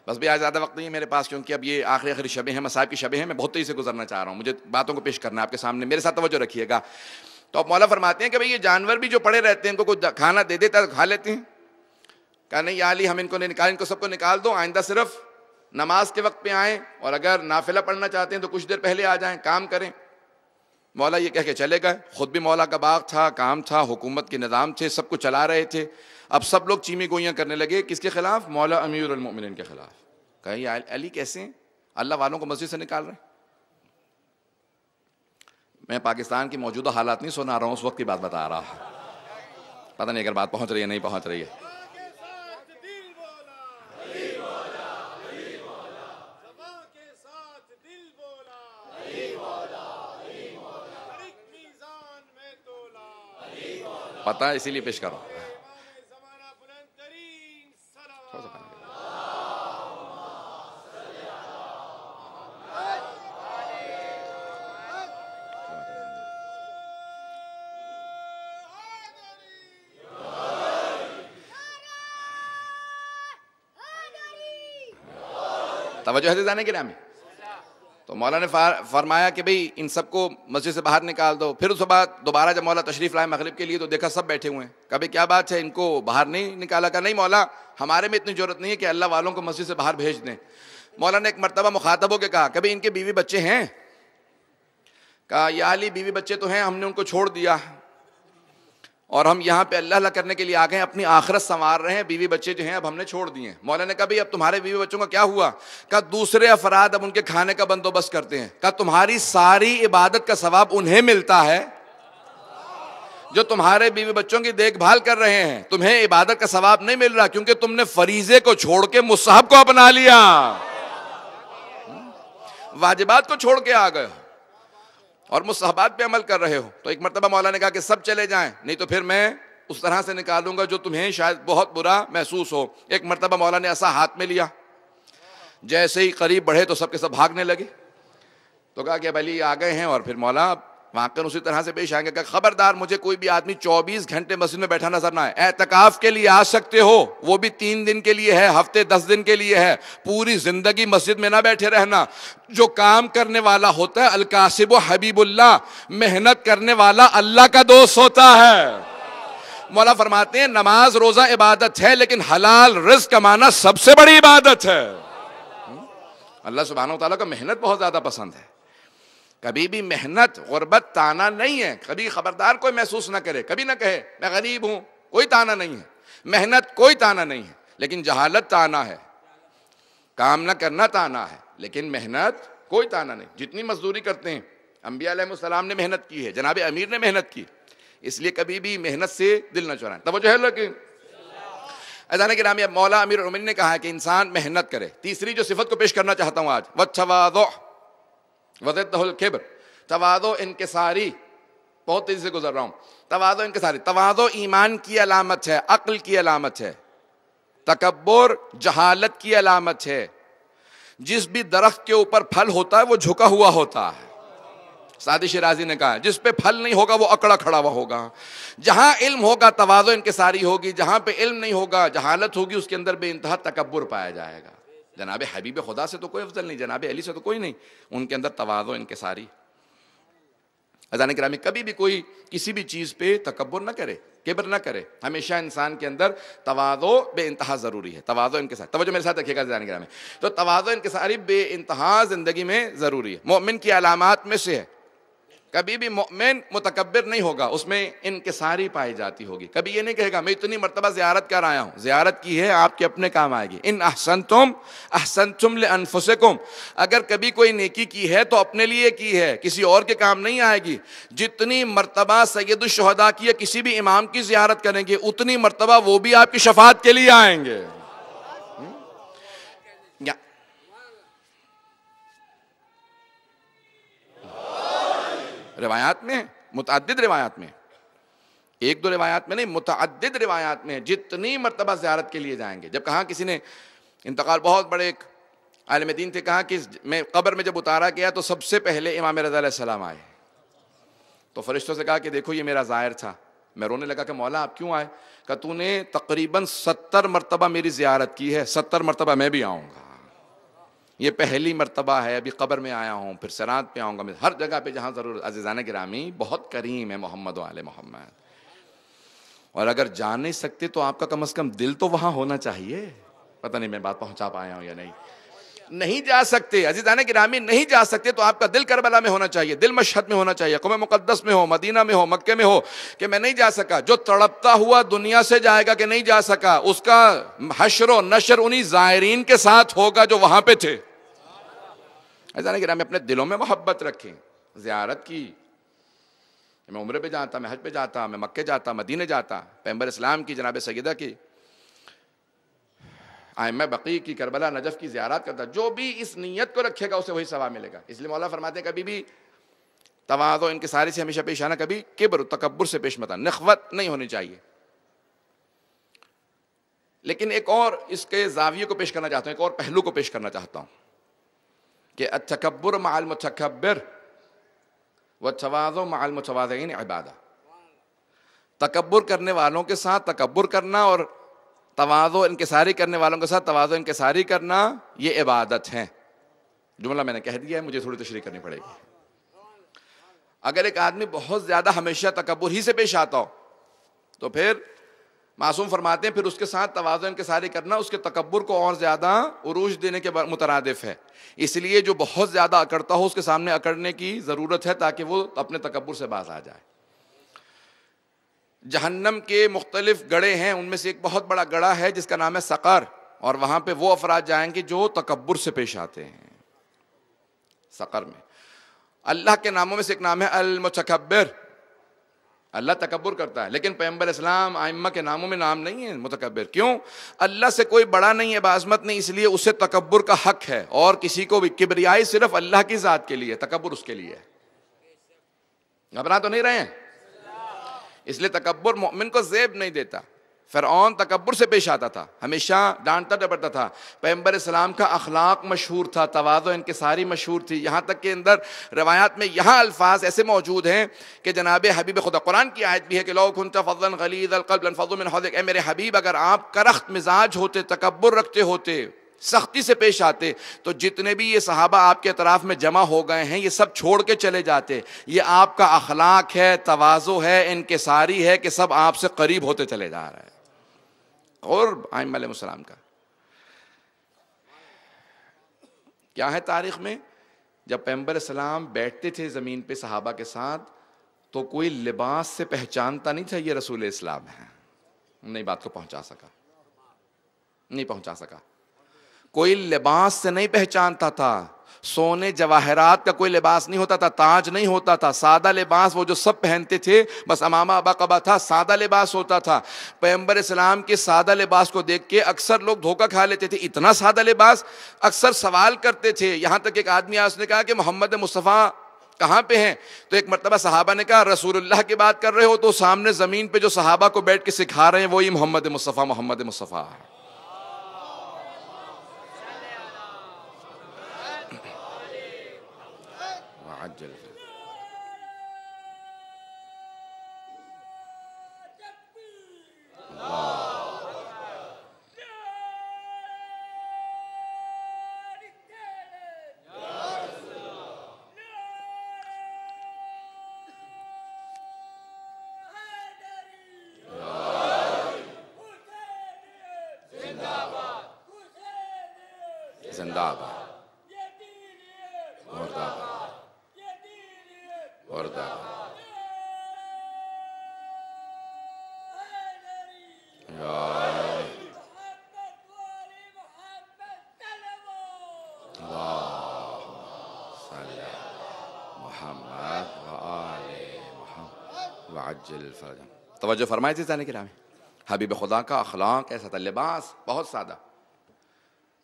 بس بھی آج زیادہ وقت نہیں ہے میرے پاس، کیونکہ اب یہ آخری شبیں ہیں، مصائب کی شبیں ہیں. میں بہت تیزی سے گزرنا چاہ رہا ہوں، مجھے باتوں کو پیش کرنا ہے آپ کے سامنے، میرے ساتھ توجہ رکھیے گا. تو اب مولا فرماتے ہیں کہ بھئی یہ جانور بھی جو پڑے رہتے ہیں، ان کو کوئی کھانا دے دیتا ہے تو کھا لیتے ہیں. کہا نہیں یا علی ہم ان کو نہیں نکال، ان کو سب کو نکال دو، آئندہ صرف نماز کے وقت پہ آئیں، اور اگر نافلہ پڑھنا چاہتے ہیں تو کچھ دیر پہلے آ جائیں، کام کریں۔ مولا یہ کہہ کے چلے گئے، خود بھی مولا کا باغ تھا، کام تھا، حکومت کے نظام تھے، سب کو چلا رہے تھے۔ اب سب لوگ چیمی گوئیاں کرنے لگے، کس کے خلاف؟ مولا امیر المؤمنین کے خلاف۔ کہا یہ علی کیسے ہیں، اللہ والوں کو مسجد سے نکال رہے ہیں؟ میں پاکستان کی موجودہ حالات نہیں سنا رہا ہوں، اس وقت کی بات بتا رہا ہوں، پتہ نہیں اگر بات پہنچ رہی ہے نہیں پہنچ رہی ہے۔ پتہ ہے اسی لیے پیش کر رہا ہوں۔ توجہ ہے عزیزان گرامی۔ تو مولا نے فرمایا کہ بھئی ان سب کو مسجد سے باہر نکال دو۔ پھر اس بعد دوبارہ جب مولا تشریف لائے مغرب کے لیے تو دیکھا سب بیٹھے ہوئے ہیں۔ کبھی کیا بات ہے، ان کو باہر نہیں نکالا؟ کہا نہیں مولا ہمارے میں اتنی ضرورت نہیں ہے کہ اللہ والوں کو مسجد سے باہر بھیج دیں۔ مولا نے ایک مرتبہ مخاطب ہو کے کہا کبھی ان کے بیوی بچے ہیں؟ کہا یا علی بیوی بچے تو ہیں، ہم نے ان کو چھوڑ دیا اور ہم یہاں پہ اللہ اللہ کرنے کے لیے آ گئے ہیں، اپنی آخرت سنوار رہے ہیں، بیوی بچے جو ہیں اب ہم نے چھوڑ دیے ہیں۔ مولا نے کہا بھئی اب تمہارے بیوی بچوں کا کیا ہوا؟ کہا دوسرے افراد اب ان کے کھانے کا بندوبست کرتے ہیں۔ کہا تمہاری ساری عبادت کا ثواب انہیں ملتا ہے جو تمہارے بیوی بچوں کی دیکھ بھال کر رہے ہیں، تمہیں عبادت کا ثواب نہیں مل رہا کیونکہ تم نے فریضے کو چھوڑ کے مستحب کو اپنا لیا، واجبات کو چھوڑ کے آ گئے ہو اور مستحبات پہ عمل کر رہے ہو۔ تو ایک مرتبہ مولا نے کہا کہ سب چلے جائیں، نہیں تو پھر میں اس طرح سے نکالوں گا جو تمہیں شاید بہت برا محسوس ہو۔ ایک مرتبہ مولا نے ایسا ہاتھ میں لیا، جیسے ہی قریب بڑھے تو سب کے سب بھاگنے لگے۔ تو کہا کہ اب علی آ گئے ہیں، اور پھر مولا واقعاً اسی طرح سے پیش آئیں گے۔ کہ خبردار مجھے کوئی بھی آدمی 24 گھنٹے مسجد میں بیٹھا نظر نہ آئے۔ اعتکاف کے لیے آ سکتے ہو، وہ بھی 3 دن کے لیے ہے، ہفتے 10 دن کے لیے ہے، پوری زندگی مسجد میں نہ بیٹھے رہنا۔ جو کام کرنے والا ہوتا ہے الکاسب و حبیب اللہ، محنت کرنے والا اللہ کا دوست ہوتا ہے۔ مولا فرماتے ہیں نماز روزہ عبادت ہے، لیکن حلال رزق کمانا سب سے بڑی عبادت ہے۔ اللہ سبحانہ وتعالیٰ کا محنت بہت زیادہ پسند ہے۔ کبھی بھی محنت غربت تانا نہیں ہے، کبھی خبردار کوئی محسوس نہ کرے، کبھی نہ کہے میں غریب ہوں، کوئی تانا نہیں ہے۔ محنت کوئی تانا نہیں ہے، لیکن جہالت تانا ہے، کام نہ کرنا تانا ہے، لیکن محنت کوئی تانا نہیں۔ جتنی مزدوری کرتے ہیں، انبیاء علیہ السلام نے محنت کی ہے، جناب امیر نے محنت کی، اس لیے کبھی بھی محنت سے دل نہ چرائیں۔ توجہ ہے لیکن عزیزان گرامی، اب مولا امیر المومنین نے کہا ہے کہ انسان محنت کرے۔ تیسری جو صفت کو پیش کرنا چاہتا ہوں آج، والتواضع وضدہ الکبر، تواضع انکساری، بہت تیزی سے گزر رہا ہوں۔ تواضع انکساری، تواضع ایمان کی علامت ہے، عقل کی علامت ہے، تکبر جہالت کی علامت ہے۔ جس بھی درخت کے اوپر پھل ہوتا ہے وہ جھکا ہوا ہوتا ہے، سعدی شیرازی نے کہا جس پہ پھل نہیں ہوگا وہ اکڑا کھڑا ہوا ہوگا۔ جہاں علم ہوگا تواضع انکساری ہوگی، جہاں پہ علم نہیں ہوگا جہالت ہوگی، اس کے اندر بے انتہا تکبر پایا جائے گا۔ جناب حبیب خدا سے تو کوئی افضل نہیں، جناب علی سے تو کوئی نہیں، ان کے اندر تواضع انکساری۔ عزیزان گرامی، کبھی بھی کوئی کسی بھی چیز پہ تکبر نہ کرے، کبر نہ کرے، ہمیشہ انسان کے اندر تواضع بے انتہا ضروری ہے۔ تواضع انکساری، توجہ میرے ساتھ رکھیے گا عزیزان گرامی، تو تواضع انکساری بے انتہا زندگی میں ضروری ہے، مومن کی علامات میں سے ہے۔ کبھی بھی مومن متکبر نہیں ہوگا، اس میں انکساری پائی جاتی ہوگی۔ کبھی یہ نہیں کہے گا میں اتنی مرتبہ زیارت کر آیا ہوں، زیارت کی ہے آپ کے اپنے کام آئے گی۔ ان احسنتم احسنتم لانفسکم، اگر کبھی کوئی نیکی کی ہے تو اپنے لیے کی ہے، کسی اور کے کام نہیں آئے گی۔ جتنی مرتبہ سید الشہداء کی یا کسی بھی امام کی زیارت کریں گے اتنی مرتبہ وہ بھی آپ کی شفاعت کے لیے آئیں گے۔ روایات میں، متعدد روایات میں، ایک دو روایات میں نہیں، متعدد روایات میں جتنی مرتبہ زیارت کے لیے جائیں گے۔ جب کہاں کسی نے انتقال، بہت بڑے ایک عالم دین تھے، کہا کہ میں قبر میں جب اتارا گیا تو سب سے پہلے امام رضا علیہ السلام آئے، تو فرشتوں سے کہا کہ دیکھو یہ میرا زائر تھا۔ میں رونے لگا کہ مولا آپ کیوں آئے؟ کہ تو نے تقریباً 70 مرتبہ میری زیارت کی ہے، 70 مرتبہ میں بھی آؤں گا، یہ پہلی مرتبہ ہے، ابھی قبر میں آیا ہوں، پھر صراط پہ آؤں گا، میں ہر جگہ پہ جہاں ضرور۔ عزیزان گرامی، بہت کریم ہے محمد و آل محمد۔ اور اگر جا نہیں سکتے تو آپ کا کم از کم دل تو وہاں ہونا چاہیے. پتہ نہیں میں بات پہنچا پایا ہوں یا نہیں. نہیں جا سکتے عزیزان گرامی، نہیں جا سکتے تو آپ کا دل کربلا میں ہونا چاہیے، دل مشہد میں ہونا چاہیے، قوم مقدس میں ہو، مدینہ میں ہو، مکے میں ہو، کہ میں نہیں جا سکا. جو تڑپتا ہوا دنیا سے جائے گا کہ نہیں جا سکا، اس کا حشر و نشر انہی زائرین کے ساتھ ہوگا جو وہاں پہ تھے. عزیزان گرامی اپنے دلوں میں محبت رکھیں. زیارت کی، میں عمرے پہ جاتا، میں حج پہ جاتا، میں مکے جاتا، مدینے جاتا، پیغمبر اسلام کی جناب سیدہ کی، ائمہ بقیع کی، کربلا نجف کی زیارات کرتا. جو بھی اس نیت کو رکھے گا اسے وہی ثواب ملے گا. اس لیے مولا فرماتے ہیں کبھی بھی تواضع انکساری سے ہمیشہ پیش آنا، کبھی کبر تکبر سے پیش مت آنا، نخوت نہیں ہونی چاہیے. لیکن ایک اور اس کے زاویے کو پیش کرنا چاہتا ہوں، ایک اور پہلو کو پیش کرنا چاہتا ہوں کہ التکبر مع المتکبر والتواضع مع المتواضعین عبادہ. تکبر کرنے والوں کے ساتھ تکبر کرنا اور تواضع انکساری کرنے والوں کے ساتھ تواضع انکساری کرنا یہ عبادت ہے. جملہ میں نے کہہ دیا ہے، مجھے تھوڑی تشریح کرنی پڑے گی. اگر ایک آدمی بہت زیادہ ہمیشہ تکبر ہی سے پیش آتا ہو تو پھر معصوم فرماتے ہیں پھر اس کے ساتھ تواضع انکساری کرنا اس کے تکبر کو اور زیادہ عروج دینے کے مترادف ہے. اس لیے جو بہت زیادہ اکڑتا ہو اس کے سامنے اکڑنے کی ضرورت ہے تاکہ وہ اپنے تکبر سے باز آ جائے. جہنم کے مختلف گڑھے ہیں، ان میں سے ایک بہت بڑا گڑھا ہے جس کا نام ہے سقر، اور وہاں پہ وہ افراد جائیں گے جو تکبر سے پیش آتے ہیں. سقر میں اللہ کے ناموں میں سے ایک نام ہے المتکبر. اللہ تکبر کرتا ہے، لیکن پیغمبر اسلام ائمہ کے ناموں میں نام نہیں ہے متکبر. کیوں؟ اللہ سے کوئی بڑا نہیں ہے، بعظمت نہیں، اس لیے اسے تکبر کا حق ہے. اور کسی کو بھی کبریائی صرف اللہ کی ذات کے لیے، تکبر اس کے لیے ہے. گھبرا تو نہیں رہے ہیں؟ اس لیے تکبر مومن کو زیب نہیں دیتا. فرعون تکبر سے پیش آتا تھا، ہمیشہ ڈانٹتا ڈپٹتا تھا. پیغمبر اسلام کا اخلاق مشہور تھا، تواضع انکساری مشہور تھی. یہاں تک کہ اندر روایات میں یہاں الفاظ ایسے موجود ہیں کہ جناب حبیب خدا، قرآن کی آیت بھی ہے کہ لو كنت فظا غلیظ القلب لانفضوا من حولک، اے میرے حبیب اگر آپ کرخت مزاج ہوتے، تکبر رکھتے ہوتے، سختی سے پیش آتے تو جتنے بھی یہ صحابہ آپ کے اطراف میں جمع ہو گئے ہیں یہ سب چھوڑ کے چلے جاتے. یہ آپ کا اخلاق ہے، تواضع ہے، انکساری ہے کہ سب آپ سے قریب ہوتے چلے جا رہے ہیں. اور ائمہ علیہ السلام کا کیا ہے تاریخ میں، جب پیغمبر اسلام بیٹھتے تھے زمین پہ صحابہ کے ساتھ تو کوئی لباس سے پہچانتا نہیں تھا یہ رسول اسلام ہے. نہیں بات کو پہنچا سکا، نہیں پہنچا سکا. کوئی لباس سے نہیں پہچانتا تھا. سونے جواہرات کا کوئی لباس نہیں ہوتا تھا، تاج نہیں ہوتا تھا. سادہ لباس وہ جو سب پہنتے تھے، بس امامہ ابا قبا تھا، سادہ لباس ہوتا تھا. پیغمبر اسلام کے سادہ لباس کو دیکھ کے اکثر لوگ دھوکہ کھا لیتے تھے. اتنا سادہ لباس، اکثر سوال کرتے تھے. یہاں تک ایک آدمی آیا، اس نے کہا کہ محمد مصطفیٰ کہاں پہ ہیں؟ تو ایک مرتبہ صحابہ نے کہا رسول اللہ کی بات کر رہے ہو؟ تو سامنے زمین پہ جو صحابہ کو بیٹھ کے سکھا رہے ہیں وہی محمد مصطفیٰ ہے. عجل زندہ باد توجہ فرمائے تھے جانے کے نام. حبیب خدا کا اخلاق ایسا تھا، لباس بہت سادہ.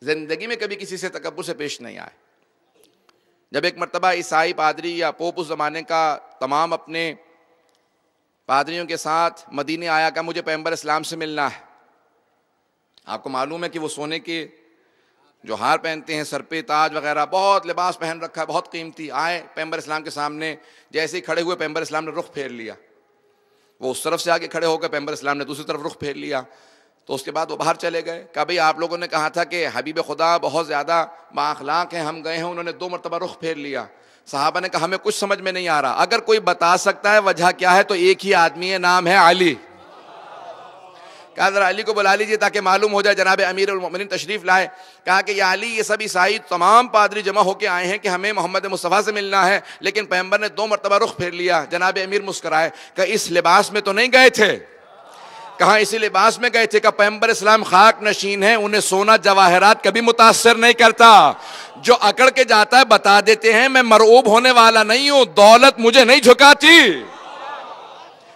زندگی میں کبھی کسی سے تکبر سے پیش نہیں آئے. جب ایک مرتبہ عیسائی پادری یا پوپ اس زمانے کا تمام اپنے پادریوں کے ساتھ مدینے آیا کہ مجھے پیغمبر اسلام سے ملنا ہے. آپ کو معلوم ہے کہ وہ سونے کے جو ہار پہنتے ہیں، سر پہ تاج وغیرہ، بہت لباس پہن رکھا ہے، بہت قیمتی. آئے پیغمبر اسلام کے سامنے، جیسے ہی کھڑے ہوئے پیغمبر اسلام نے رخ پھیر لیا. وہ اس طرف سے آگے کھڑے ہو گئے، پیغمبر اسلام نے دوسری طرف رخ پھیر لیا. تو اس کے بعد وہ باہر چلے گئے. کہا بھئی آپ لوگوں نے کہا تھا کہ حبیب خدا بہت زیادہ با اخلاق ہیں، ہم گئے ہیں، انہوں نے 2 مرتبہ رخ پھیر لیا. صحابہ نے کہا ہمیں کچھ سمجھ میں نہیں آ رہا. اگر کوئی بتا سکتا ہے وجہ کیا ہے تو ایک ہی آدمی ہے، نام ہے علی. کہا ذرا علی کو بلا لیجیے تاکہ معلوم ہو جائے. جناب امیر المومنین تشریف لائے. کہا کہ یا علی، یہ سب عیسائی تمام پادری جمع ہو کے آئے ہیں کہ ہمیں محمد مصطفیٰ سے ملنا ہے، لیکن پیغمبر نے 2 مرتبہ رخ پھیر لیا. جناب امیر مسکرائے. کہا اس لباس میں تو نہیں گئے تھے؟ کہاں اسی لباس میں گئے تھے؟ کہ پیغمبر اسلام خاک نشین ہیں، انہیں سونا جواہرات کبھی متاثر نہیں کرتا. جو اکڑ کے جاتا ہے بتا دیتے ہیں میں مرعوب ہونے والا نہیں ہوں، دولت مجھے نہیں جھکاتی،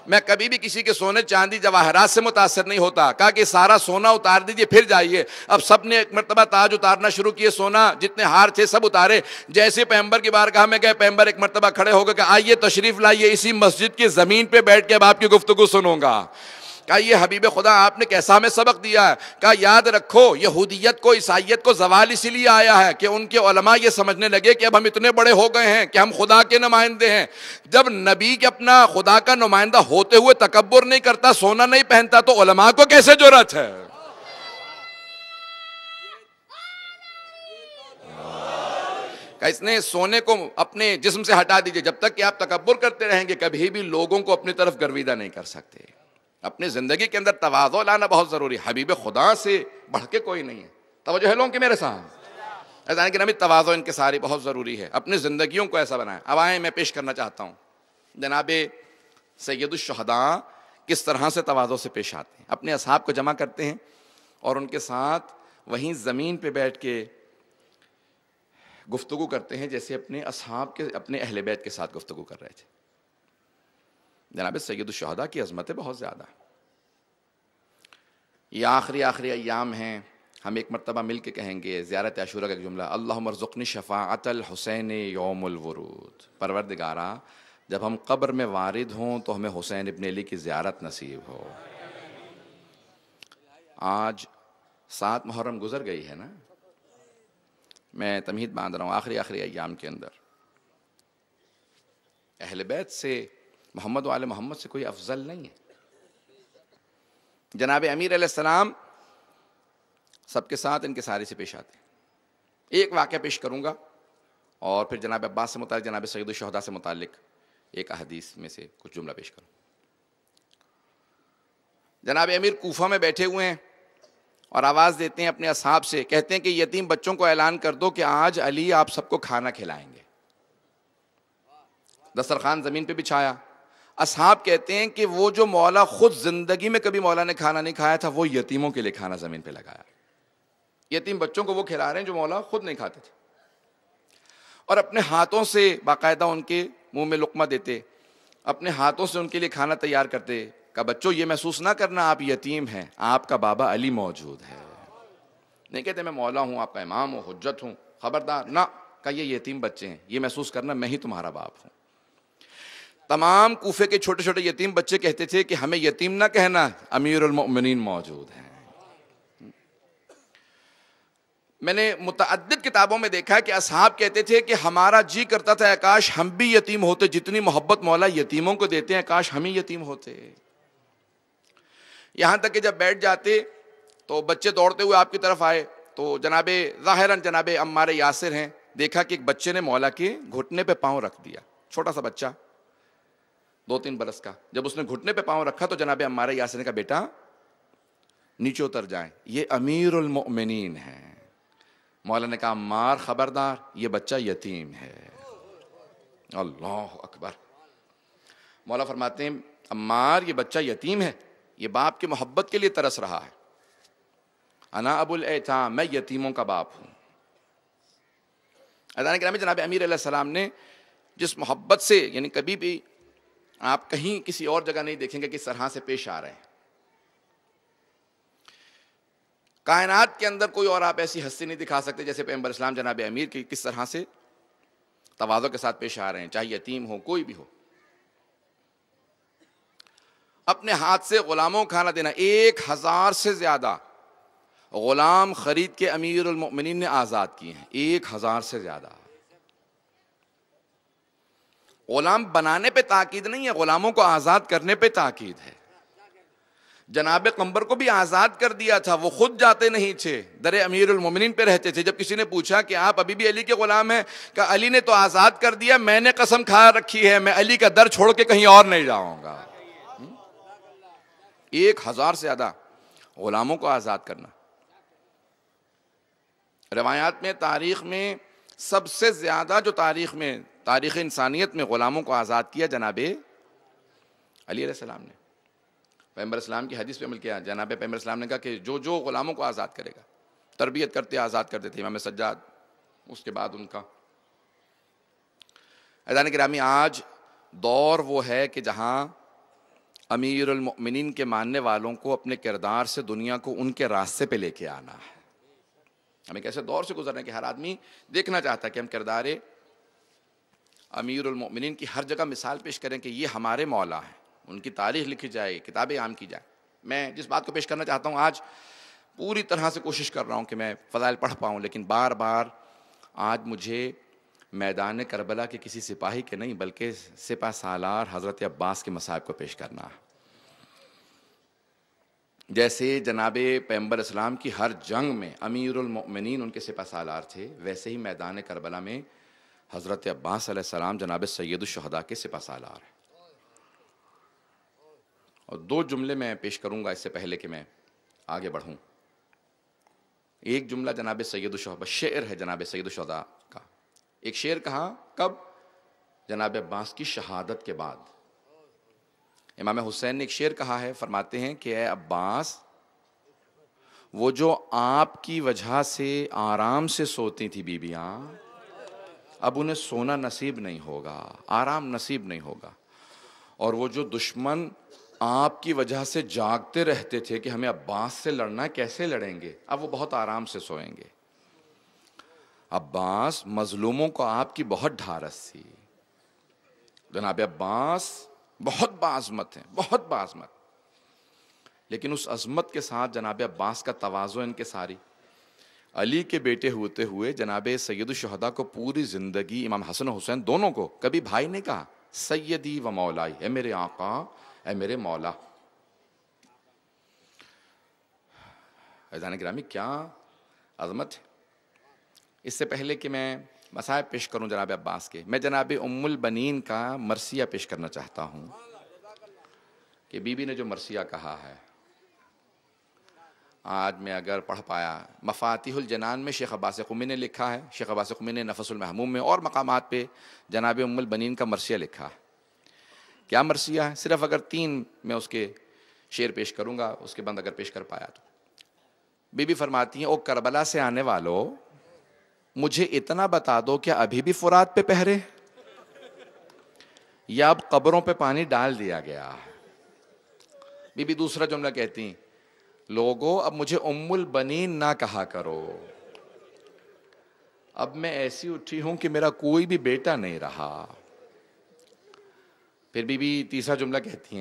میں کبھی بھی کسی کے سونے چاندی جواہرات سے متاثر نہیں ہوتا. کہا کہ سارا سونا اتار دیجئے پھر جائیے. اب سب نے ایک مرتبہ تاج اتارنا شروع کیے، سونا جتنے ہار تھے سب اتارے. جیسے پیغمبر کی بارگاہ میں گئے، پیغمبر ایک مرتبہ کھڑے ہو گئے کہ آئیے تشریف لائیے، اسی مسجد کی زمین پہ بیٹھ کے اب آپ کی گفتگو سنوں گا. کہا یہ حبیب خدا آپ نے کیسا ہمیں سبق دیا ہے. کہا یاد رکھو یہودیت کو عیسائیت کو زوال اسی لیے آیا ہے کہ ان کے علماء یہ سمجھنے لگے کہ اب ہم اتنے بڑے ہو گئے ہیں کہ ہم خدا کے نمائندے ہیں. جب نبی کے اپنا خدا کا نمائندہ ہوتے ہوئے تکبر نہیں کرتا، سونا نہیں پہنتا، تو علماء کو کیسے جرأت ہے؟ کہ اس نے سونے کو اپنے جسم سے ہٹا دیجئے. جب تک کہ آپ تکبر کرتے رہیں گے کبھی بھی لوگوں کو اپنی طرف گرویدہ نہیں کر سکتے. اپنی زندگی کے اندر تواضع لانا بہت ضروری ہے. حبیب خدا سے بڑھ کے کوئی نہیں ہے. توجہ ہے لوگوں کے میرے ساتھ؟ ایسا کہ نبی تواضع انکساری بہت ضروری ہے. اپنی زندگیوں کو ایسا بنائیں. اب آئیں میں پیش کرنا چاہتا ہوں جناب سید الشہداء کس طرح سے تواضع سے پیش آتے ہیں. اپنے اصحاب کو جمع کرتے ہیں اور ان کے ساتھ وہیں زمین پہ بیٹھ کے گفتگو کرتے ہیں جیسے اپنے اصحاب کے اپنے اہل بیت کے ساتھ گفتگو کر رہے تھے. جناب سید الشہداء کی عظمتیں بہت زیادہ. یہ آخری ایام ہیں. ہم ایک مرتبہ مل کے کہیں گے زیارت عاشوراء کا ایک جملہ، اللہم ارزقنی شفاعت الحسین یوم الورود. پروردگارا جب ہم قبر میں وارد ہوں تو ہمیں حسین ابن علی کی زیارت نصیب ہو. آج 7 محرم گزر گئی ہے نا. میں تمہید باندھ رہا ہوں آخری ایام کے اندر اہل بیت سے محمد و آل محمد سے کوئی افضل نہیں ہے. جناب امیر علیہ السلام سب کے ساتھ انکساری سے پیش آتے ہیں. ایک واقعہ پیش کروں گا اور پھر جناب عباس سے متعلق جناب سید الشہداء سے متعلق ایک احادیث میں سے کچھ جملہ پیش کروں. جناب امیر کوفہ میں بیٹھے ہوئے ہیں اور آواز دیتے ہیں اپنے اصحاب سے، کہتے ہیں کہ یتیم بچوں کو اعلان کر دو کہ آج علی آپ سب کو کھانا کھلائیں گے. دسترخوان زمین پہ بچھایا. اصحاب کہتے ہیں کہ وہ جو مولا خود زندگی میں کبھی مولا نے کھانا نہیں کھایا تھا، وہ یتیموں کے لیے کھانا زمین پہ لگایا. یتیم بچوں کو وہ کھلا رہے ہیں جو مولا خود نہیں کھاتے تھے، اور اپنے ہاتھوں سے باقاعدہ ان کے منہ میں لقمہ دیتے، اپنے ہاتھوں سے ان کے لیے کھانا تیار کرتے. کہ بچوں یہ محسوس نہ کرنا آپ یتیم ہیں، آپ کا بابا علی موجود ہے. نہیں کہتے میں مولا ہوں، آپ کا امام ہوں، حجت ہوں، خبردار نہ. کہ یہ یتیم بچے ہیں، یہ محسوس کرنا میں ہی تمہارا باپ ہوں. تمام کوفے کے چھوٹے چھوٹے یتیم بچے کہتے تھے کہ ہمیں یتیم نہ کہنا، امیر المؤمنین موجود ہیں. میں نے متعدد کتابوں میں دیکھا کہ اصحاب کہتے تھے کہ ہمارا جی کرتا تھا کاش ہم بھی یتیم ہوتے، جتنی محبت مولا یتیموں کو دیتے ہیں کاش ہم ہی یتیم ہوتے. یہاں تک کہ جب بیٹھ جاتے تو بچے دوڑتے ہوئے آپ کی طرف آئے تو ظاہراً جناب عمار یاسر ہیں، دیکھا کہ ایک بچے نے مولا کے گھٹنے پہ پاؤں رکھ دیا. چھوٹا سا بچہ 2-3 برس کا. جب اس نے گھٹنے پہ پاؤں رکھا تو جناب عمار یاسر نے کہا بیٹا نیچے اتر جائیں، یہ امیر المؤمنین ہیں. مولا نے کہا عمار خبردار، یہ بچہ یتیم ہے. اللہ اکبر. مولا فرماتے ہیں عمار یہ بچہ یتیم ہے، یہ باپ کی محبت کے لیے ترس رہا ہے. انا ابو الایتام، میں یتیموں کا باپ ہوں. اذان کرام جناب امیر علیہ السلام نے جس محبت سے، یعنی کبھی بھی آپ کہیں کسی اور جگہ نہیں دیکھیں گے کس طرح سے پیش آ رہے ہیں. کائنات کے اندر کوئی اور آپ ایسی ہستی نہیں دکھا سکتے جیسے پیغمبر اسلام جناب امیر کی کس طرح سے تواضع کے ساتھ پیش آ رہے ہیں، چاہے یتیم ہو کوئی بھی ہو. اپنے ہاتھ سے غلاموں کو کھانا دینا. 1000 سے زیادہ غلام خرید کے امیر المؤمنین نے آزاد کیے ہیں. 1000 سے زیادہ. غلام بنانے پہ تاکید نہیں ہے، غلاموں کو آزاد کرنے پہ تاکید ہے. جناب قمبر کو بھی آزاد کر دیا تھا، وہ خود جاتے نہیں تھے، در امیر المومنین پہ رہتے تھے. جب کسی نے پوچھا کہ آپ ابھی بھی علی کے غلام ہیں، کہ علی نے تو آزاد کر دیا، میں نے قسم کھا رکھی ہے میں علی کا در چھوڑ کے کہیں اور نہیں جاؤں گا. 1000 سے زیادہ. غلاموں کو آزاد کرنا. روایات میں، تاریخ میں سب سے زیادہ جو تاریخ انسانیت میں غلاموں کو آزاد کیا جناب علی علیہ السلام نے. پیغمبر اسلام کی حدیث پہ عمل کیا. جناب پیغمبر اسلام نے کہا کہ جو غلاموں کو آزاد کرے گا، تربیت کرتے آزاد کرتے تھے امام سجاد، اس کے بعد ان کا. عزیزان گرامی، آج دور وہ ہے کہ جہاں امیر المؤمنین کے ماننے والوں کو اپنے کردار سے دنیا کو ان کے راستے پہ لے کے آنا ہے. ہمیں ایک ایسے دور سے گزرنا ہے کہ ہر آدمی دیکھنا چاہتا ہے کہ ہم کردار امیر المؤمنین کی ہر جگہ مثال پیش کریں کہ یہ ہمارے مولا ہیں، ان کی تاریخ لکھی جائے، کتابیں عام کی جائے. میں جس بات کو پیش کرنا چاہتا ہوں، آج پوری طرح سے کوشش کر رہا ہوں کہ میں فضائل پڑھ پاؤں، لیکن بار بار آج مجھے میدان کربلا کے کسی سپاہی کے نہیں بلکہ سپہ سالار حضرت عباس کے مصائب کو پیش کرنا ہے. جیسے جناب پیغمبر اسلام کی ہر جنگ میں امیر المؤمنین ان کے سپہ سالار تھے، ویسے ہی میدان کربلا میں حضرت عباس علیہ السلام جناب سید الشہداء کے سپہ سالار ہیں. اور 2 جملے میں پیش کروں گا اس سے پہلے کہ میں آگے بڑھوں. ایک جملہ جناب سید الشہداء، شعر ہے جناب سید الشہداء کا. ایک شعر کہا کب؟ جناب عباس کی شہادت کے بعد. امام حسین نے ایک شعر کہا ہے، فرماتے ہیں کہ اے عباس، وہ جو آپ کی وجہ سے آرام سے سوتی تھی بیویاں، اب انہیں سونا نصیب نہیں ہوگا، آرام نصیب نہیں ہوگا. اور وہ جو دشمن آپ کی وجہ سے جاگتے رہتے تھے کہ ہمیں عباس سے لڑنا ہے، کیسے لڑیں گے، اب وہ بہت آرام سے سوئیں گے. عباس، مظلوموں کو آپ کی بہت ڈھارس تھی. جناب عباس بہت باعظمت ہیں، بہت باعظمت، لیکن اس عظمت کے ساتھ جناب عباس کا تواضع انکساری. علی کے بیٹے ہوتے ہوئے جناب سید الشہداء کو پوری زندگی، امام حسن و حسین دونوں کو کبھی بھائی نہیں کہا، سیدی و مولائی، اے میرے آقا، اے میرے مولا. عزیزان گرامی، کیا عظمت ہے. اس سے پہلے کہ میں مصائب پیش کروں جناب عباس کے، میں جناب ام البنین کا مرثیہ پیش کرنا چاہتا ہوں کہ بی بی نے جو مرثیہ کہا ہے، آج میں اگر پڑھ پایا. مفاتیح الجنان میں شیخ عباس قمی نے لکھا ہے، شیخ عباس قمی نے نفس المحموم میں اور مقامات پہ جناب ام البنین کا مرثیہ لکھا ہے. کیا مرثیہ ہے؟ صرف اگر 3 میں اس کے شعر پیش کروں گا، اس کے بعد اگر پیش کر پایا تو. بی بی فرماتی ہیں، او کربلا سے آنے والو، مجھے اتنا بتا دو کیا ابھی بھی فرات پہ پہرے یا اب قبروں پہ پانی ڈال دیا گیا. بی بی دوسرا جملہ کہتی ہیں، لوگو اب مجھے ام البنین نہ کہا کرو، اب میں ایسی اٹھی ہوں کہ میرا کوئی بھی بیٹا نہیں رہا. پھر بی بی تیسرا جملہ کہتی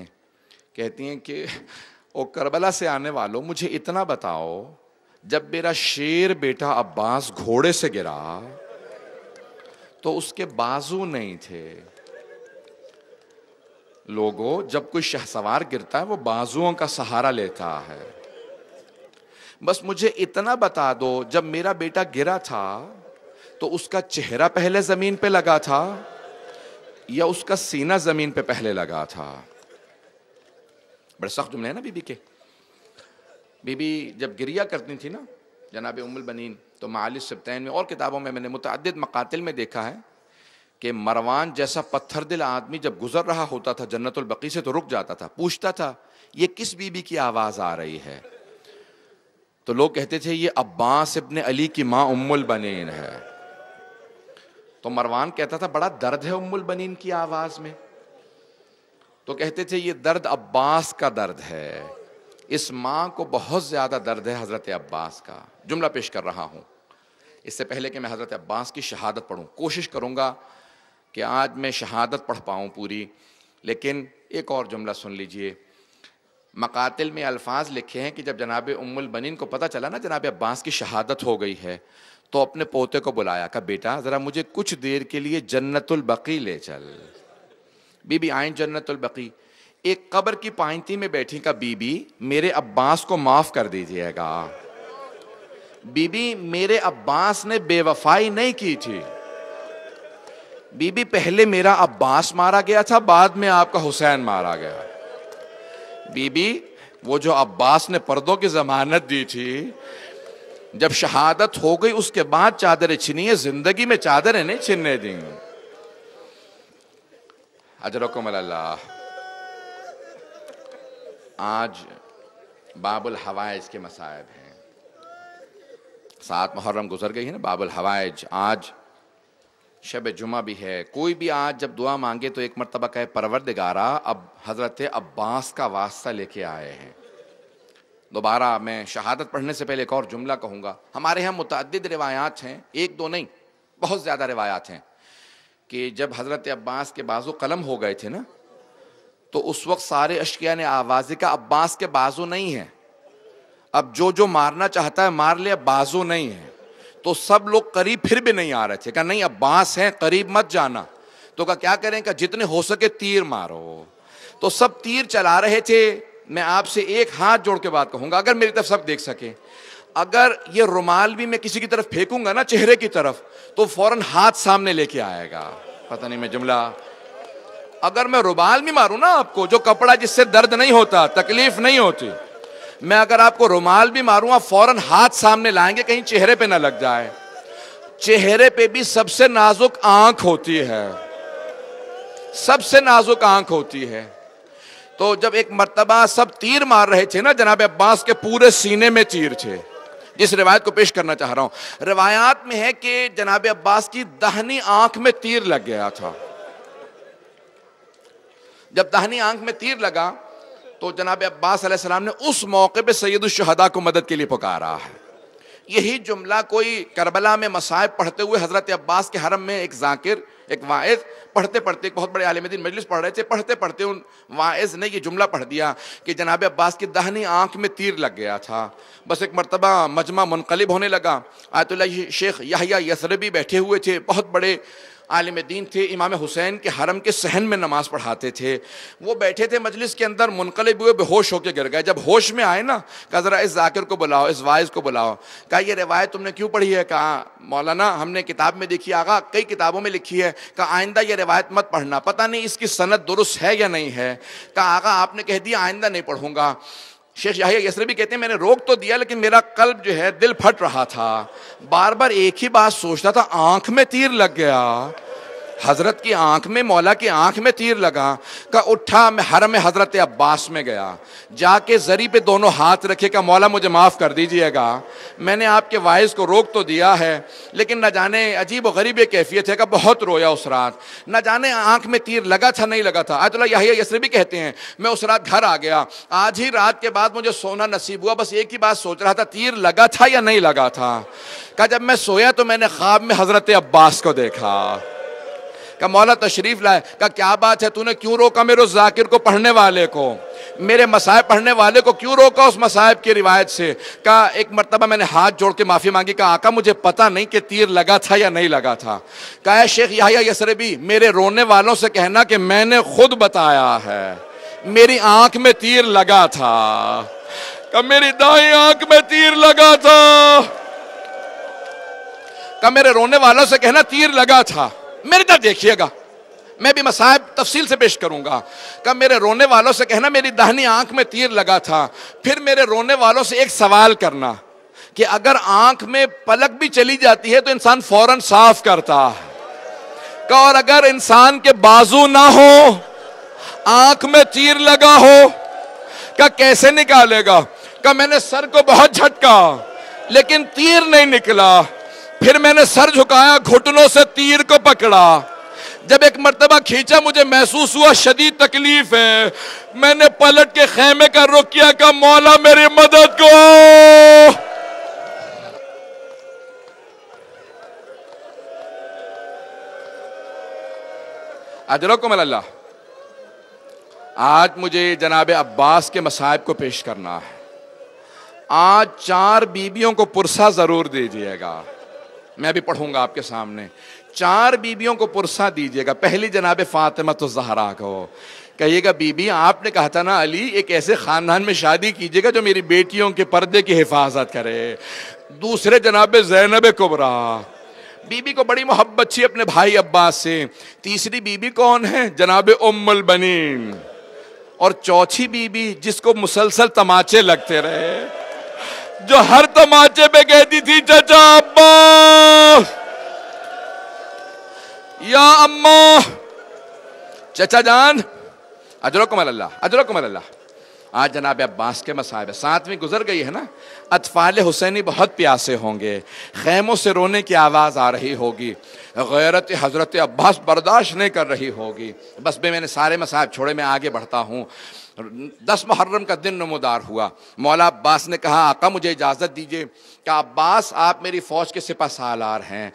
ہیں کہ او کربلا سے آنے والوں، مجھے اتنا بتاؤ، جب میرا شیر بیٹا عباس گھوڑے سے گرا تو اس کے بازو نہیں تھے. لوگوں، جب کوئی شہسوار گرتا ہے وہ بازوؤں کا سہارا لیتا ہے. بس مجھے اتنا بتا دو، جب میرا بیٹا گرا تھا تو اس کا چہرہ پہلے زمین پہ لگا تھا یا اس کا سینہ زمین پہ پہلے لگا تھا. بڑے سخت جملے ہیں نا بی بی کے. بی بی جب گریا کرتی تھی نا جناب ام البنین، تو معالی السبتین میں اور کتابوں میں نے متعدد مقاتل میں دیکھا ہے کہ مروان جیسا پتھر دل آدمی جب گزر رہا ہوتا تھا جنت البقیع سے تو رک جاتا تھا، پوچھتا تھا یہ کس بی بی کی آواز آ رہی ہے؟ تو لوگ کہتے تھے یہ عباس ابن علی کی ماں ام البنین ہے. تو مروان کہتا تھا بڑا درد ہے ام البنین کی آواز میں. تو کہتے تھے یہ درد عباس کا درد ہے، اس ماں کو بہت زیادہ درد ہے حضرت عباس کا. جملہ پیش کر رہا ہوں اس سے پہلے کہ میں حضرت عباس کی شہادت پڑھوں. کوشش کروں گا کہ آج میں شہادت پڑھ پاؤں پوری، لیکن ایک اور جملہ سن لیجئے. مقاتل میں الفاظ لکھے ہیں کہ جب جناب ام البنین کو پتہ چلا نا جناب عباس کی شہادت ہو گئی ہے تو اپنے پوتے کو بلایا، کہا بیٹا ذرا مجھے کچھ دیر کے لیے جنت البقیع لے چل. بی بی آئیں جنت البقیع، ایک قبر کی پائنتی میں بیٹھی، کہا بی بی میرے عباس کو معاف کر دیجئے گا. بی بی میرے عباس نے بے وفائی نہیں کی تھی. بی بی پہلے میرا عباس مارا گیا تھا، بعد میں آپ کا حسین مارا گیا. بی بی وہ جو عباس نے پردوں کی ضمانت دی تھی، جب شہادت ہو گئی اس کے بعد چادریں چھنی ہیں، زندگی میں چادریں نہیں چھننے دیں۔ اجرکم اللہ۔ آج باب الحوائج کے مصائب ہیں، 7 محرم گزر گئی ہے نا، باب الحوائج، آج شب جمعہ بھی ہے۔ کوئی بھی آج جب دعا مانگے تو ایک مرتبہ کہے پروردگارا اب حضرت عباس کا واسطہ لے کے آئے ہیں۔ دوبارہ میں شہادت پڑھنے سے پہلے ایک اور جملہ کہوں گا، ہمارے ہاں متعدد روایات ہیں، 1 2 نہیں، بہت زیادہ روایات ہیں کہ جب حضرت عباس کے بازو قلم ہو گئے تھے نا، تو اس وقت سارے اشقیاء نے آوازی کا عباس کے بازو نہیں ہیں، اب جو مارنا چاہتا ہے مار لے، اب بازو نہیں ہے۔ تو سب لوگ قریب پھر بھی نہیں آ رہے تھے، کہا نہیں عباس ہیں، قریب مت جانا۔ تو کہا کیا کریں، کہ جتنے ہو سکے تیر مارو۔ تو سب تیر چلا رہے تھے۔ میں آپ سے ایک ہاتھ جوڑ کے بات کہوں گا، اگر میری طرف سب دیکھ سکیں، اگر یہ رومال بھی میں کسی کی طرف پھینکوں گا نا، چہرے کی طرف، تو فوراً ہاتھ سامنے لے کے آئے گا۔ پتہ نہیں میں جملہ، اگر میں رومال بھی ماروں نا آپ کو، جو کپڑا جس سے درد نہیں ہوتا، تکلیف نہیں ہوتی، میں اگر آپ کو رومال بھی ماروں، آپ فوراً ہاتھ سامنے لائیں گے کہیں چہرے پہ نہ لگ جائے۔ چہرے پہ بھی سب سے نازک آنکھ ہوتی ہے، سب سے نازک آنکھ ہوتی ہے۔ تو جب ایک مرتبہ سب تیر مار رہے تھے نا، جناب عباس کے پورے سینے میں تیر تھے۔ جس روایت کو پیش کرنا چاہ رہا ہوں، روایات میں ہے کہ جناب عباس کی داہنی آنکھ میں تیر لگ گیا تھا۔ جب داہنی آنکھ میں تیر لگا تو جناب عباس علیہ السلام نے اس موقع پہ سید الشہداء کو مدد کے لیے پکارا ہے۔ یہی جملہ کوئی کربلا میں مصائب پڑھتے ہوئے حضرت عباس کے حرم میں ایک ذاکر، ایک واعظ پڑھتے پڑھتے، ایک بہت بڑے عالم دین مجلس پڑھ رہے تھے، پڑھتے پڑھتے ان واعظ نے یہ جملہ پڑھ دیا کہ جناب عباس کی داہنی آنکھ میں تیر لگ گیا تھا۔ بس ایک مرتبہ مجمع منقلب ہونے لگا۔ آیت اللہ شیخ یحییٰ یثربی بیٹھے ہوئے تھے، بہت بڑے عالم دین تھے، امام حسین کے حرم کے صحن میں نماز پڑھاتے تھے۔ وہ بیٹھے تھے مجلس کے اندر، منقلب ہوئے، بے ہوش ہو کے گر گئے۔ جب ہوش میں آئے نا، کہا ذرا اس ذاکر کو بلاؤ، اس واعظ کو بلاؤ۔ کہا یہ روایت تم نے کیوں پڑھی ہے؟ کہا مولانا ہم نے کتاب میں دیکھی، آقا کئی کتابوں میں لکھی ہے۔ کہا آئندہ یہ روایت مت پڑھنا، پتہ نہیں اس کی سند درست ہے یا نہیں ہے۔ کہا آقا آپ نے کہہ دیا آئندہ نہیں پڑھوں گا۔ شیخ یحییٰ یثربی کہتے ہیں میں نے روک تو دیا، لیکن میرا قلب جو ہے دل پھٹ رہا تھا، بار بار ایک ہی بات سوچتا تھا، آنکھ میں تیر لگ گیا، حضرت کی آنکھ میں، مولا کی آنکھ میں تیر لگا۔ کہ اٹھا میں حرم حضرت عباس میں گیا، جا کے زری پہ دونوں ہاتھ رکھے، کہ مولا مجھے معاف کر دیجئے گا، میں نے آپ کے واعظ کو روک تو دیا ہے، لیکن نہ جانے عجیب و غریب کیفیت ہے کہ بہت رویا اس رات، نہ جانے آنکھ میں تیر لگا تھا نہیں لگا تھا۔ آیت اللہ یحییٰ یثربی کہتے ہیں میں اس رات گھر آ گیا، آج ہی رات کے بعد مجھے سونا نصیب ہوا، بس ایک ہی بات سوچ رہا تھا، تیر لگا تھا یا نہیں لگا تھا۔ کہ جب میں سویا تو میں نے خواب میں حضرت عباس کو دیکھا۔ کہ مولا تشریف لائے۔ کہ کیا بات ہے، تو نے کیوں روکا میرے ذاکر کو، پڑھنے والے کو، میرے مصائب پڑھنے والے کو کیوں روکا اس مصائب کی روایت سے؟ کہ ایک مرتبہ میں نے ہاتھ جوڑ کے معافی مانگی، کہ آقا مجھے پتہ نہیں کہ تیر لگا تھا یا نہیں لگا تھا۔ کہا شیخ یحییٰ یثربی میرے رونے والوں سے کہنا کہ میں نے خود بتایا ہے، میری آنکھ میں تیر لگا تھا، کہ میری دائیں آنکھ میں تیر لگا تھا۔ کہ میرے رونے والوں سے کہنا تیر لگا تھا، میری طرف دیکھیے گا، میں بھی مصائب تفصیل سے پیش کروں گا۔ کہ میرے رونے والوں سے کہنا میری داہنی آنکھ میں تیر لگا تھا۔ پھر میرے رونے والوں سے ایک سوال کرنا کہ اگر آنکھ میں پلک بھی چلی جاتی ہے تو انسان فوراً صاف کرتا ہے، کہ اور اگر انسان کے بازو نہ ہو، آنکھ میں تیر لگا ہو، کہ کیسے نکالے گا؟ کہ میں نے سر کو بہت جھٹکا لیکن تیر نہیں نکلا، پھر میں نے سر جھکایا، گھٹنوں سے تیر کو پکڑا، جب ایک مرتبہ کھینچا مجھے محسوس ہوا شدید تکلیف ہے، میں نے پلٹ کے خیمے کا رخ کیا، کہ مولا میری مدد کو۔ اجرکم اللہ۔ آج مجھے جناب عباس کے مصائب کو پیش کرنا ہے۔ آج 4 بیویوں کو پرسہ ضرور دیجئے گا، میں بھی پڑھوں گا آپ کے سامنے۔ 4 بیویوں کو پرسہ دیجئے گا۔ پہلی جناب فاطمہ الزہرا کو کہیے گا بی بی آپ نے کہا تھا نا علی ایک ایسے خاندان میں شادی کیجئے گا جو میری بیٹیوں کے پردے کی حفاظت کرے۔ دوسرے جناب زینب کبریٰ، بی بی کو بڑی محبت تھی اپنے بھائی عباس سے۔ تیسری بی بی کون ہے؟ جناب ام البنین، اور چوتھی بیوی جس کو مسلسل تماچے لگتے رہے، جو ہر تماچے پہ کہتی تھی چچا ابا یا اماں، چچا جان اجرکم اللہ اجرکم اللہ۔ آج جناب عباس کے مصائب ہے، 7ویں گزر گئی ہے نا، اطفال حسینی بہت پیاسے ہوں گے، خیموں سے رونے کی آواز آ رہی ہوگی، غیرت حضرت عباس برداشت نہیں کر رہی ہوگی۔ بس میں نے سارے مصائب چھوڑے، میں آگے بڑھتا ہوں۔ 10 محرم کا دن نمودار ہوا، مولا عباس نے کہا آقا مجھے اجازت دیجئے کہ عباس آپ میری فوج کے سپہ سالار ہیں،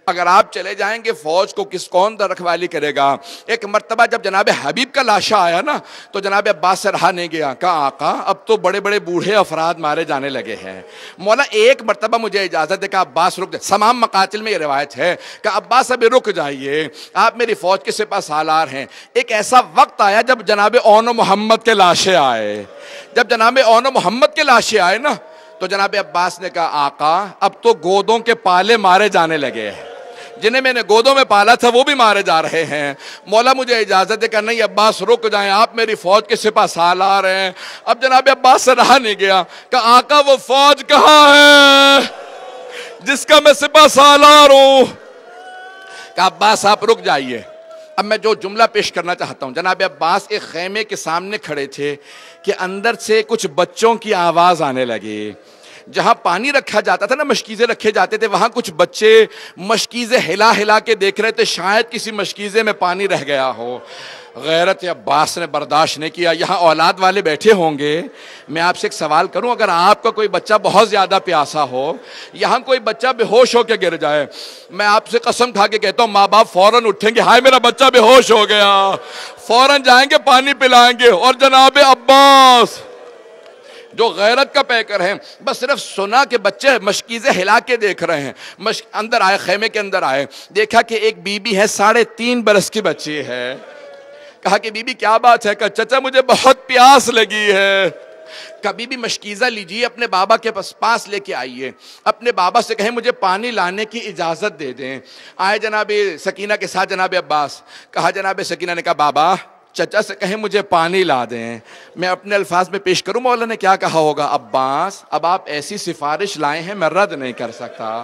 اگر آپ چلے جائیں گے فوج کو کون رکھوالی کرے گا؟ ایک مرتبہ جب جناب حبیب کا لاشا آیا نا تو جناب عباس سے رہا نہیں گیا، کہا آقا اب تو بڑے بڑے بوڑھے افراد مارے جانے لگے ہیں، مولا ایک مرتبہ مجھے اجازت دے کہ عباس رک جائے۔ تمام مقاتل میں یہ روایت ہے کہ عباس ابھی رک جائیے، آپ میری فوج کے سپہ سالار ہیں۔ ایک ایسا وقت آیا جب جناب اون و محمد کے لاشے آئے، جب جناب اون و محمد کے لاشے آئے نا تو جناب عباس نے کہا آقا اب تو گودوں کے پالے مارے جانے لگے ہیں، جنہیں میں نے گودوں میں پالا تھا وہ بھی مارے جا رہے ہیں، مولا مجھے اجازت دے کہ نہیں عباس رک جائیں، آپ میری فوج کے سپہ سالار ہیں۔ اب جناب عباس سے رہا نہیں گیا کہ آقا وہ فوج کہاں ہے جس کا میں سپہ سالار ہوں؟ کہ عباس آپ رک جائیے۔ اب میں جو جملہ پیش کرنا چاہتا ہوں، جناب عباس ایک خیمے کے سامنے کھڑے تھے کہ اندر سے کچھ بچوں کی آواز آنے لگی۔ جہاں پانی رکھا جاتا تھا نا، مشکیزے رکھے جاتے تھے، وہاں کچھ بچے مشکیزے ہلا ہلا کے دیکھ رہے تھے، شاید کسی مشکیزے میں پانی رہ گیا ہو۔ غیرت عباس نے برداشت نہیں کیا۔ یہاں اولاد والے بیٹھے ہوں گے، میں آپ سے ایک سوال کروں، اگر آپ کا کوئی بچہ بہت زیادہ پیاسا ہو، یہاں کوئی بچہ بے ہوش ہو کے گر جائے، میں آپ سے قسم کھا کے کہتا ہوں ماں باپ فوراً اٹھیں گے، ہائے میرا بچہ بے ہوش ہو گیا، فوراً جائیں گے پانی پلائیں گے۔ اور جناب عباس جو غیرت کا پیکر ہیں، بس صرف سنا کہ بچے مشکیزیں ہلا کے دیکھ رہے ہیں، اندر آئے، خیمے کے اندر آئے، دیکھا کہ ایک بی بی ہے 3.5 برس کی بچی ہے۔ کہا کہ بی بی کیا بات ہے؟ کہا چچا مجھے بہت پیاس لگی ہے۔ کبھی بھی مشکیزہ لیجیے، اپنے بابا کے پاس لے کے آئیے، اپنے بابا سے کہیں مجھے پانی لانے کی اجازت دے دیں۔ آئے جناب سکینہ کے ساتھ جناب عباس، کہا جناب سکینہ نے کہا بابا چچا سے کہیں مجھے پانی لا دیں۔ میں اپنے الفاظ میں پیش کروں، مولا نے کیا کہا ہوگا؟ عباس اب آپ ایسی سفارش لائے ہیں میں رد نہیں کر سکتا۔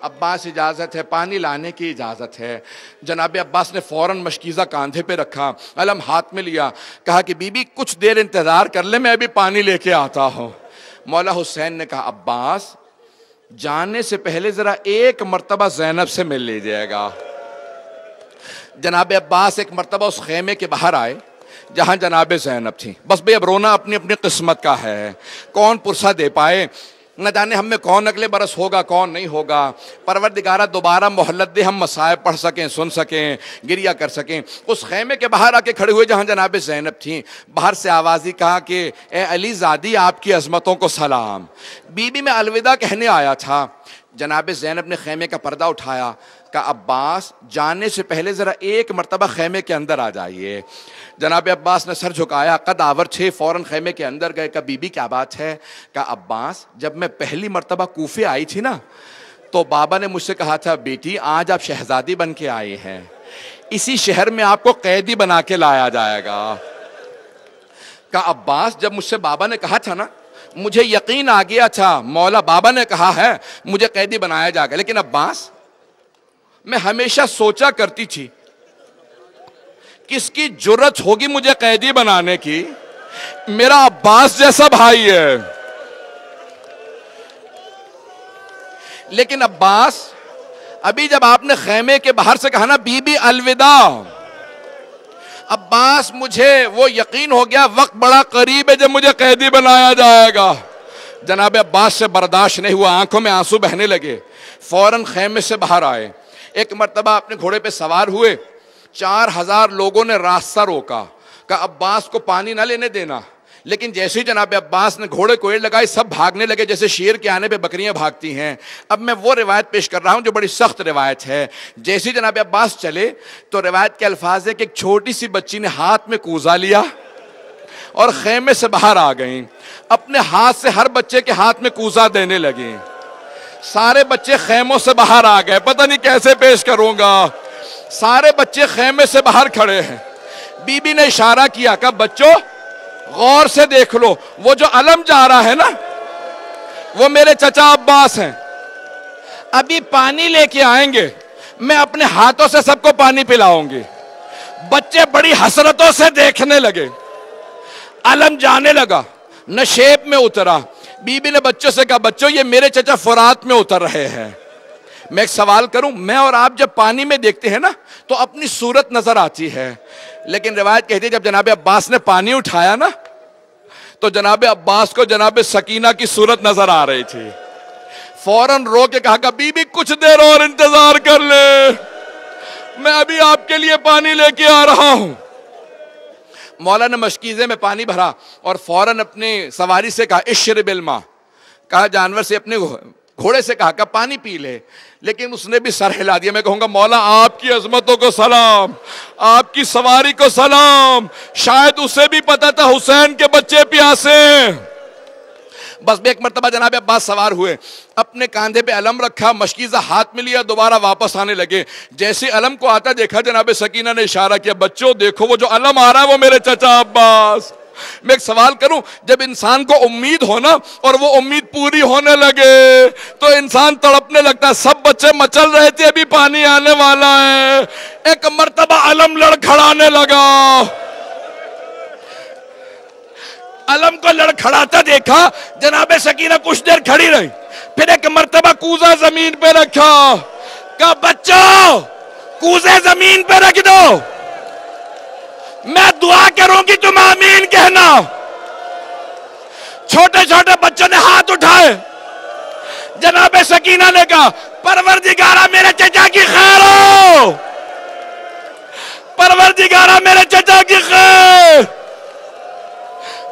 عباس اجازت ہے، پانی لانے کی اجازت ہے۔ جناب عباس نے فوراً مشکیزہ کاندھے پہ رکھا، علم ہاتھ میں لیا، کہا کہ بی بی کچھ دیر انتظار کر لے، میں ابھی پانی لے کے آتا ہوں۔ مولا حسین نے کہا عباس جانے سے پہلے ذرا ایک مرتبہ زینب سے مل لیجئے گا۔ جناب عباس ایک مرتبہ اس خیمے کے باہر آئے جہاں جناب زینب تھیں۔ بس بھئی اب رونا اپنی اپنی قسمت کا ہے، کون پرسہ دے پائے، نہ جانے ہم میں کون اگلے برس ہوگا کون نہیں ہوگا۔ پروردگارہ دوبارہ مہلت دے، ہم مصائب پڑھ سکیں، سن سکیں، گریہ کر سکیں۔ اس خیمے کے باہر آ کے کھڑے ہوئے جہاں جناب زینب تھیں، باہر سے آوازی کہا کہ اے علی زادی آپ کی عظمتوں کو سلام۔ بی بی میں الوداع کہنے آیا تھا۔ جناب زینب نے خیمے کا پردہ اٹھایا، کہا عباس جانے سے پہلے ذرا ایک مرتبہ خیمے کے اندر آ جائیے۔ جناب عباس نے سر جھکایا، قد آور تھے، فوراً خیمے کے اندر گئے۔ کہا بی بی کیا بات ہے؟ کہا عباس جب میں پہلی مرتبہ کوفے آئی تھی نا تو بابا نے مجھ سے کہا تھا بیٹی آج آپ شہزادی بن کے آئی ہیں، اسی شہر میں آپ کو قیدی بنا کے لایا جائے گا۔ کہا عباس جب مجھ سے بابا نے کہا تھا نا مجھے یقین آ گیا تھا، مولا بابا نے کہا ہے مجھے قیدی بنایا جائے گا، لیکن عباس میں ہمیشہ سوچا کرتی تھی کس کی جرت ہوگی مجھے قیدی بنانے کی، میرا عباس جیسا بھائی ہے۔ لیکن عباس ابھی جب آپ نے خیمے کے باہر سے کہا نا بی بی الوداع، عباس مجھے وہ یقین ہو گیا وقت بڑا قریب ہے جب مجھے قیدی بنایا جائے گا۔ جناب عباس سے برداشت نہیں ہوا، آنکھوں میں آنسو بہنے لگے، فوراً خیمے سے باہر آئے۔ ایک مرتبہ اپنے گھوڑے پہ سوار ہوئے، 4000 لوگوں نے راستہ روکا، کہا عباس کو پانی نہ لینے دینا، لیکن جیسے ہی جناب عباس نے گھوڑے کو ایڑ لگائی سب بھاگنے لگے جیسے شیر کے آنے پہ بکریاں بھاگتی ہیں۔ اب میں وہ روایت پیش کر رہا ہوں جو بڑی سخت روایت ہے۔ جیسے ہی جناب عباس چلے تو روایت کے الفاظ ہے کہ ایک چھوٹی سی بچی نے ہاتھ میں کوزہ لیا اور خیمے سے باہر آ گئیں، اپنے ہاتھ سے ہر بچے کے ہاتھ میں کوزہ دینے لگیں۔ سارے بچے خیموں سے باہر آ گئے، پتہ نہیں کیسے پیش کروں گا، سارے بچے خیمے سے باہر کھڑے ہیں۔ بی بی نے اشارہ کیا کہ بچوں غور سے دیکھ لو، وہ جو علم جا رہا ہے نا وہ میرے چچا عباس ہیں، ابھی پانی لے کے آئیں گے، میں اپنے ہاتھوں سے سب کو پانی پلاؤں گی۔ بچے بڑی حسرتوں سے دیکھنے لگے، علم جانے لگا، نشیب میں اترا۔ بی بی نے بچوں سے کہا بچوں یہ میرے چچا فرات میں اتر رہے ہیں۔ میں ایک سوال کروں، میں اور آپ جب پانی میں دیکھتے ہیں نا تو اپنی صورت نظر آتی ہے، لیکن روایت کہتی ہے جب جناب عباس نے پانی اٹھایا نا تو جناب عباس کو جناب سکینہ کی صورت نظر آ رہی تھی۔ فوراً رو کے کہا کہ بی بی کچھ دیر اور انتظار کر لے، میں ابھی آپ کے لیے پانی لے کے آ رہا ہوں۔ مولا نے مشکیزے میں پانی بھرا اور فوراً اپنی سواری سے کہا اشرب الماء، کہا جانور سے اپنے گھوڑے سے کہا کہ پانی پی لے، لیکن اس نے بھی سر ہلا دیا۔ میں کہوں گا مولا آپ کی عظمتوں کو سلام، آپ کی سواری کو سلام، شاید اسے بھی پتا تھا حسین کے بچے پیاسے ہیں۔ بس ایک مرتبہ جناب عباس سوار ہوئے، اپنے کاندھے پہ علم رکھا، مشکیزہ ہاتھ میں لیا، دوبارہ واپس آنے لگے۔ جیسے علم کو آتا دیکھا جناب سکینہ نے اشارہ کیا بچوں دیکھو وہ جو علم آ رہا ہے وہ میرے چچا عباس۔ میں ایک سوال کروں، جب انسان کو امید ہونا اور وہ امید پوری ہونے لگے تو انسان تڑپنے لگتا ہے۔ سب بچے مچل رہے تھے ابھی پانی آنے والا ہے، ایک مرتبہ علم لڑکھڑانے لگا۔ علم کو لڑکھڑاتا دیکھا جناب سکینہ کچھ دیر کھڑی رہی، پھر ایک مرتبہ کوزہ زمین پہ رکھا، کہا بچوں کوزے زمین پہ رکھ دو، میں دعا کروں گی تم آمین کہنا۔ چھوٹے چھوٹے بچوں نے ہاتھ اٹھائے، جناب سکینہ نے کہا پروردگارہ میرے چچا کی خیر ہو، پروردگارہ میرے چچا کی خیر،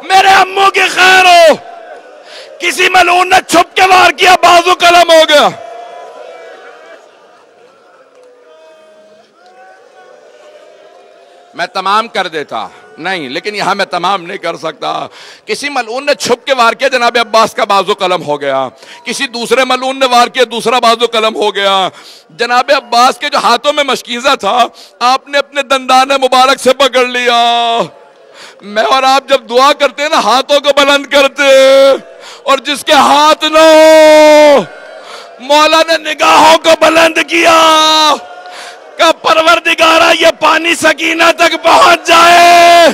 میرے امو کی خیر ہو۔ کسی ملعون نے چھپ کے وار کیا، بازو قلم ہو گیا۔ میں تمام کر دیتا نہیں، لیکن یہاں میں تمام نہیں کر سکتا۔ کسی ملعون نے چھپ کے وار کیا، جناب عباس کا بازو قلم ہو گیا۔ کسی دوسرے ملعون نے وار کیا، دوسرا بازو قلم ہو گیا۔ جناب عباس کے جو ہاتھوں میں مشکیزہ تھا آپ نے اپنے دندان مبارک سے پکڑ لیا۔ میں اور آپ جب دعا کرتے ہیں نا ہاتھوں کو بلند کرتے ہیں، اور جس کے ہاتھ نہ ہو مولا نے نگاہوں کو بلند کیا کہ پروردگارہ یہ پانی سکینہ تک پہنچ جائے۔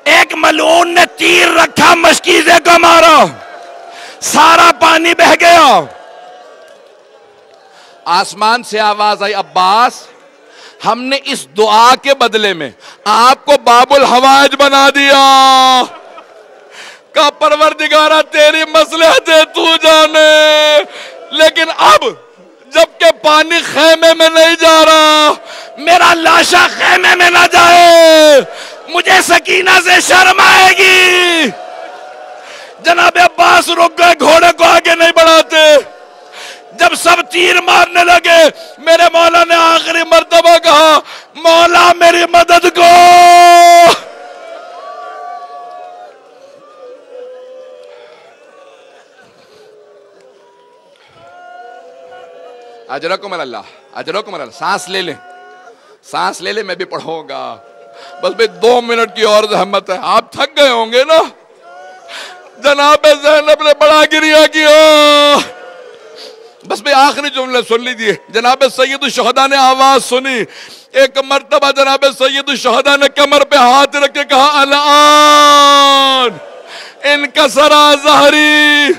ایک ملعون نے تیر رکھا، مشکیزے کو مارا، سارا پانی بہہ گیا۔ آسمان سے آواز آئی عباس ہم نے اس دعا کے بدلے میں آپ کو باب الحوائج بنا دیا۔ کہا پروردگارہ تیری مصلحت ہے تو جانے، لیکن اب جبکہ پانی خیمے میں نہیں جا رہا، میرا لاشا خیمے میں نہ جائے، مجھے سکینہ سے شرم آئے گی۔ جناب عباس رک گئے، گھوڑے کو آگے نہیں بڑھاتے۔ جب سب تیر مارنے لگے میرے مولا نے آخری مرتبہ کہا مولا میری مدد کو۔ اجرکم اللہ، اجرکم اللہ۔ سانس لے لیں، سانس لے لیں، میں بھی پڑھوں گا۔ بس بھی 2 منٹ کی اور زحمت ہے، آپ تھک گئے ہوں گے نا۔ جناب زینب نے بڑا گریہ کیا۔ بس بھی آخری جملے سن لیجیے۔ جناب سید الشہداء نے آواز سنی، ایک مرتبہ جناب سید الشہداء نے کمر پہ ہاتھ رکھ کے کہا الآن انکسر ظہری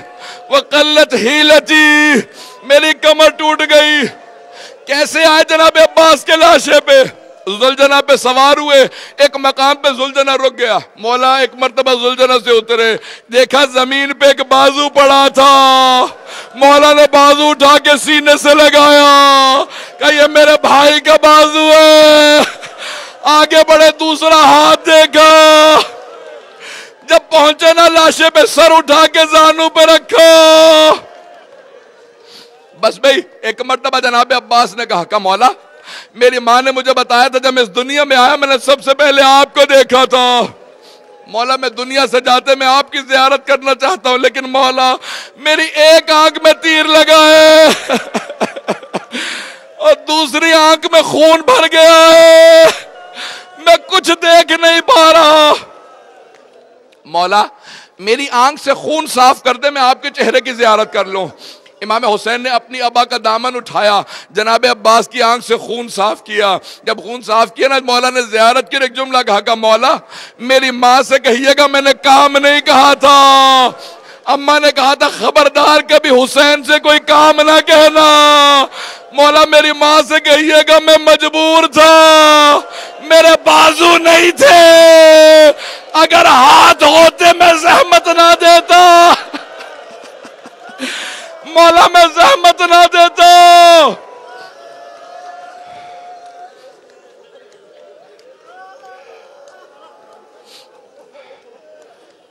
وقلت حیلتی، میری کمر ٹوٹ گئی۔ کیسے آئے جناب عباس کے لاشے پہ؟ زلجنہ پہ سوار ہوئے، ایک مقام پہ زلجنہ رک گیا، مولا ایک مرتبہ زلجنہ سے اترے، دیکھا زمین پہ ایک بازو پڑا تھا، مولا نے بازو اٹھا کے سینے سے لگایا کہ یہ میرے بھائی کا بازو ہے۔ آگے بڑھے، دوسرا ہاتھ دیکھا، جب پہنچے نا لاشے پہ سر اٹھا کے زانوں پہ رکھا۔ بس بھئی ایک مرتبہ جناب عباس نے کہا کہ مولا میری ماں نے مجھے بتایا تھا جب میں اس دنیا میں آیا میں نے سب سے پہلے آپ کو دیکھا تھا۔ مولا میں دنیا سے جاتے میں آپ کی زیارت کرنا چاہتا ہوں، لیکن مولا میری ایک آنکھ میں تیر لگا ہے اور دوسری آنکھ میں خون بھر گیا ہے، میں کچھ دیکھ نہیں پا رہا، مولا میری آنکھ سے خون صاف کر دے، میں آپ کے چہرے کی زیارت کر لوں۔ امام حسین نے اپنی ابا کا دامن اٹھایا، جناب عباس کی آنکھ سے خون صاف کیا۔ جب خون صاف کیا نا، مولا نے زیارت کی، ایک جملہ کہا کہ مولا میری ماں سے کہیے گا میں نے کام نہیں کہا تھا۔ اماں نے کہا تھا خبردار کبھی حسین سے کوئی کام نہ کہنا۔ مولا میری ماں سے کہیے گا میں مجبور تھا، میرے بازو نہیں تھے، اگر ہاتھ ہوتے میں زحمت نہ دیتا، مولا میں زحمت نہ دیتا۔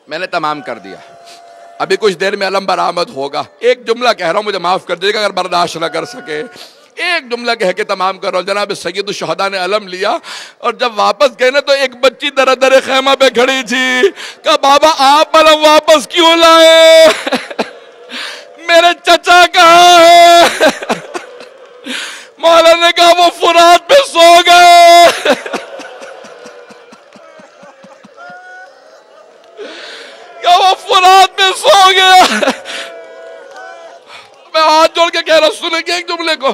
میں نے تمام کر دیا، ابھی کچھ دیر میں علم برآمد ہوگا۔ ایک جملہ کہہ رہا ہوں، مجھے معاف کر دیجیے گا اگر برداشت نہ کر سکے۔ ایک جملہ کہہ کے تمام کر رہا ہوں۔ جناب سید الشہداء نے علم لیا، اور جب واپس گئے نا تو ایک بچی در در خیمہ پہ کھڑی تھی، کہا بابا آپ علم واپس کیوں لائے؟ میرے چچا کہاں ہے؟ مولا نے کہا وہ فرات پہ سو گئے۔ کہا وہ فرات پہ سو گیا۔ میں ہاتھ جوڑ کے کہہ رہا ہوں، سنیں گے ایک جملے کو،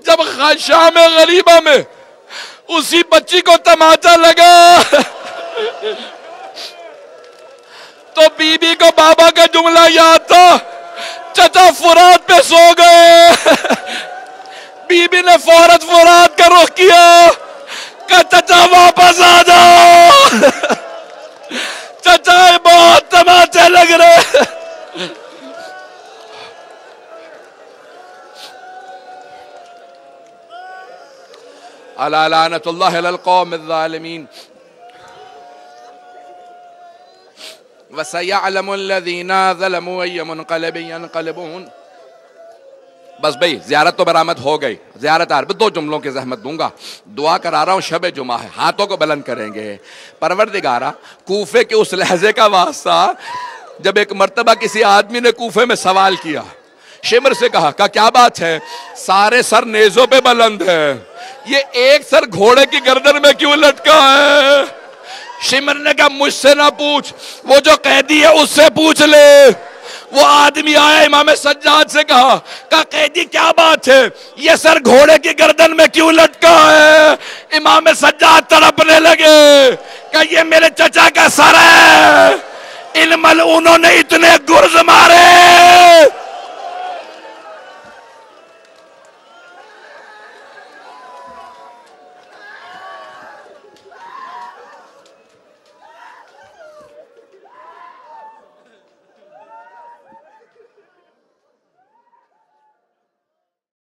جب شام غریبہ میں اسی بچی کو تماچا لگا تو بی بی کو بابا کا جملہ یاد تھا، چچا فرات پہ سو گئے۔ بی بی نے فوراً فرات کا رخ کیا، کہا چچا واپس آ جاؤ، چچا بہت تماچے لگ رہے۔ الا لعنت اللہ علی القوم الظالمین وَسَيَعْلَمُ الَّذِينَ ظَلَمُوا أَيَّ مُنْقَلَبٍ يَنْقَلِبُونَ۔ بس بھئی زیارت تو برآمد ہو گئی، زیارت دو جملوں کی زحمت دوں گا، دعا کرا رہا ہوں، شب جمعہ ہے، ہاتھوں کو بلند کریں گے۔ پروردگارہ کوفے کے اس لہجے کا واسطہ، جب ایک مرتبہ کسی آدمی نے کوفے میں سوال کیا، شمر سے کہا کہ کیا بات ہے، سارے سر نیزوں پہ بلند ہے، یہ ایک سر گھوڑے کی گردن میں کیوں لٹکا ہے؟ شمر نے کہا مجھ سے نہ پوچھ، وہ جو قیدی ہے اس سے پوچھ لے۔ وہ آدمی آیا، امام سجاد سے کہا کہ قیدی کیا بات ہے، یہ سر گھوڑے کی گردن میں کیوں لٹکا ہے؟ امام سجاد تڑپنے لگے کہ یہ میرے چچا کا سر ہے، ان ملعونوں نے اتنے گرز مارے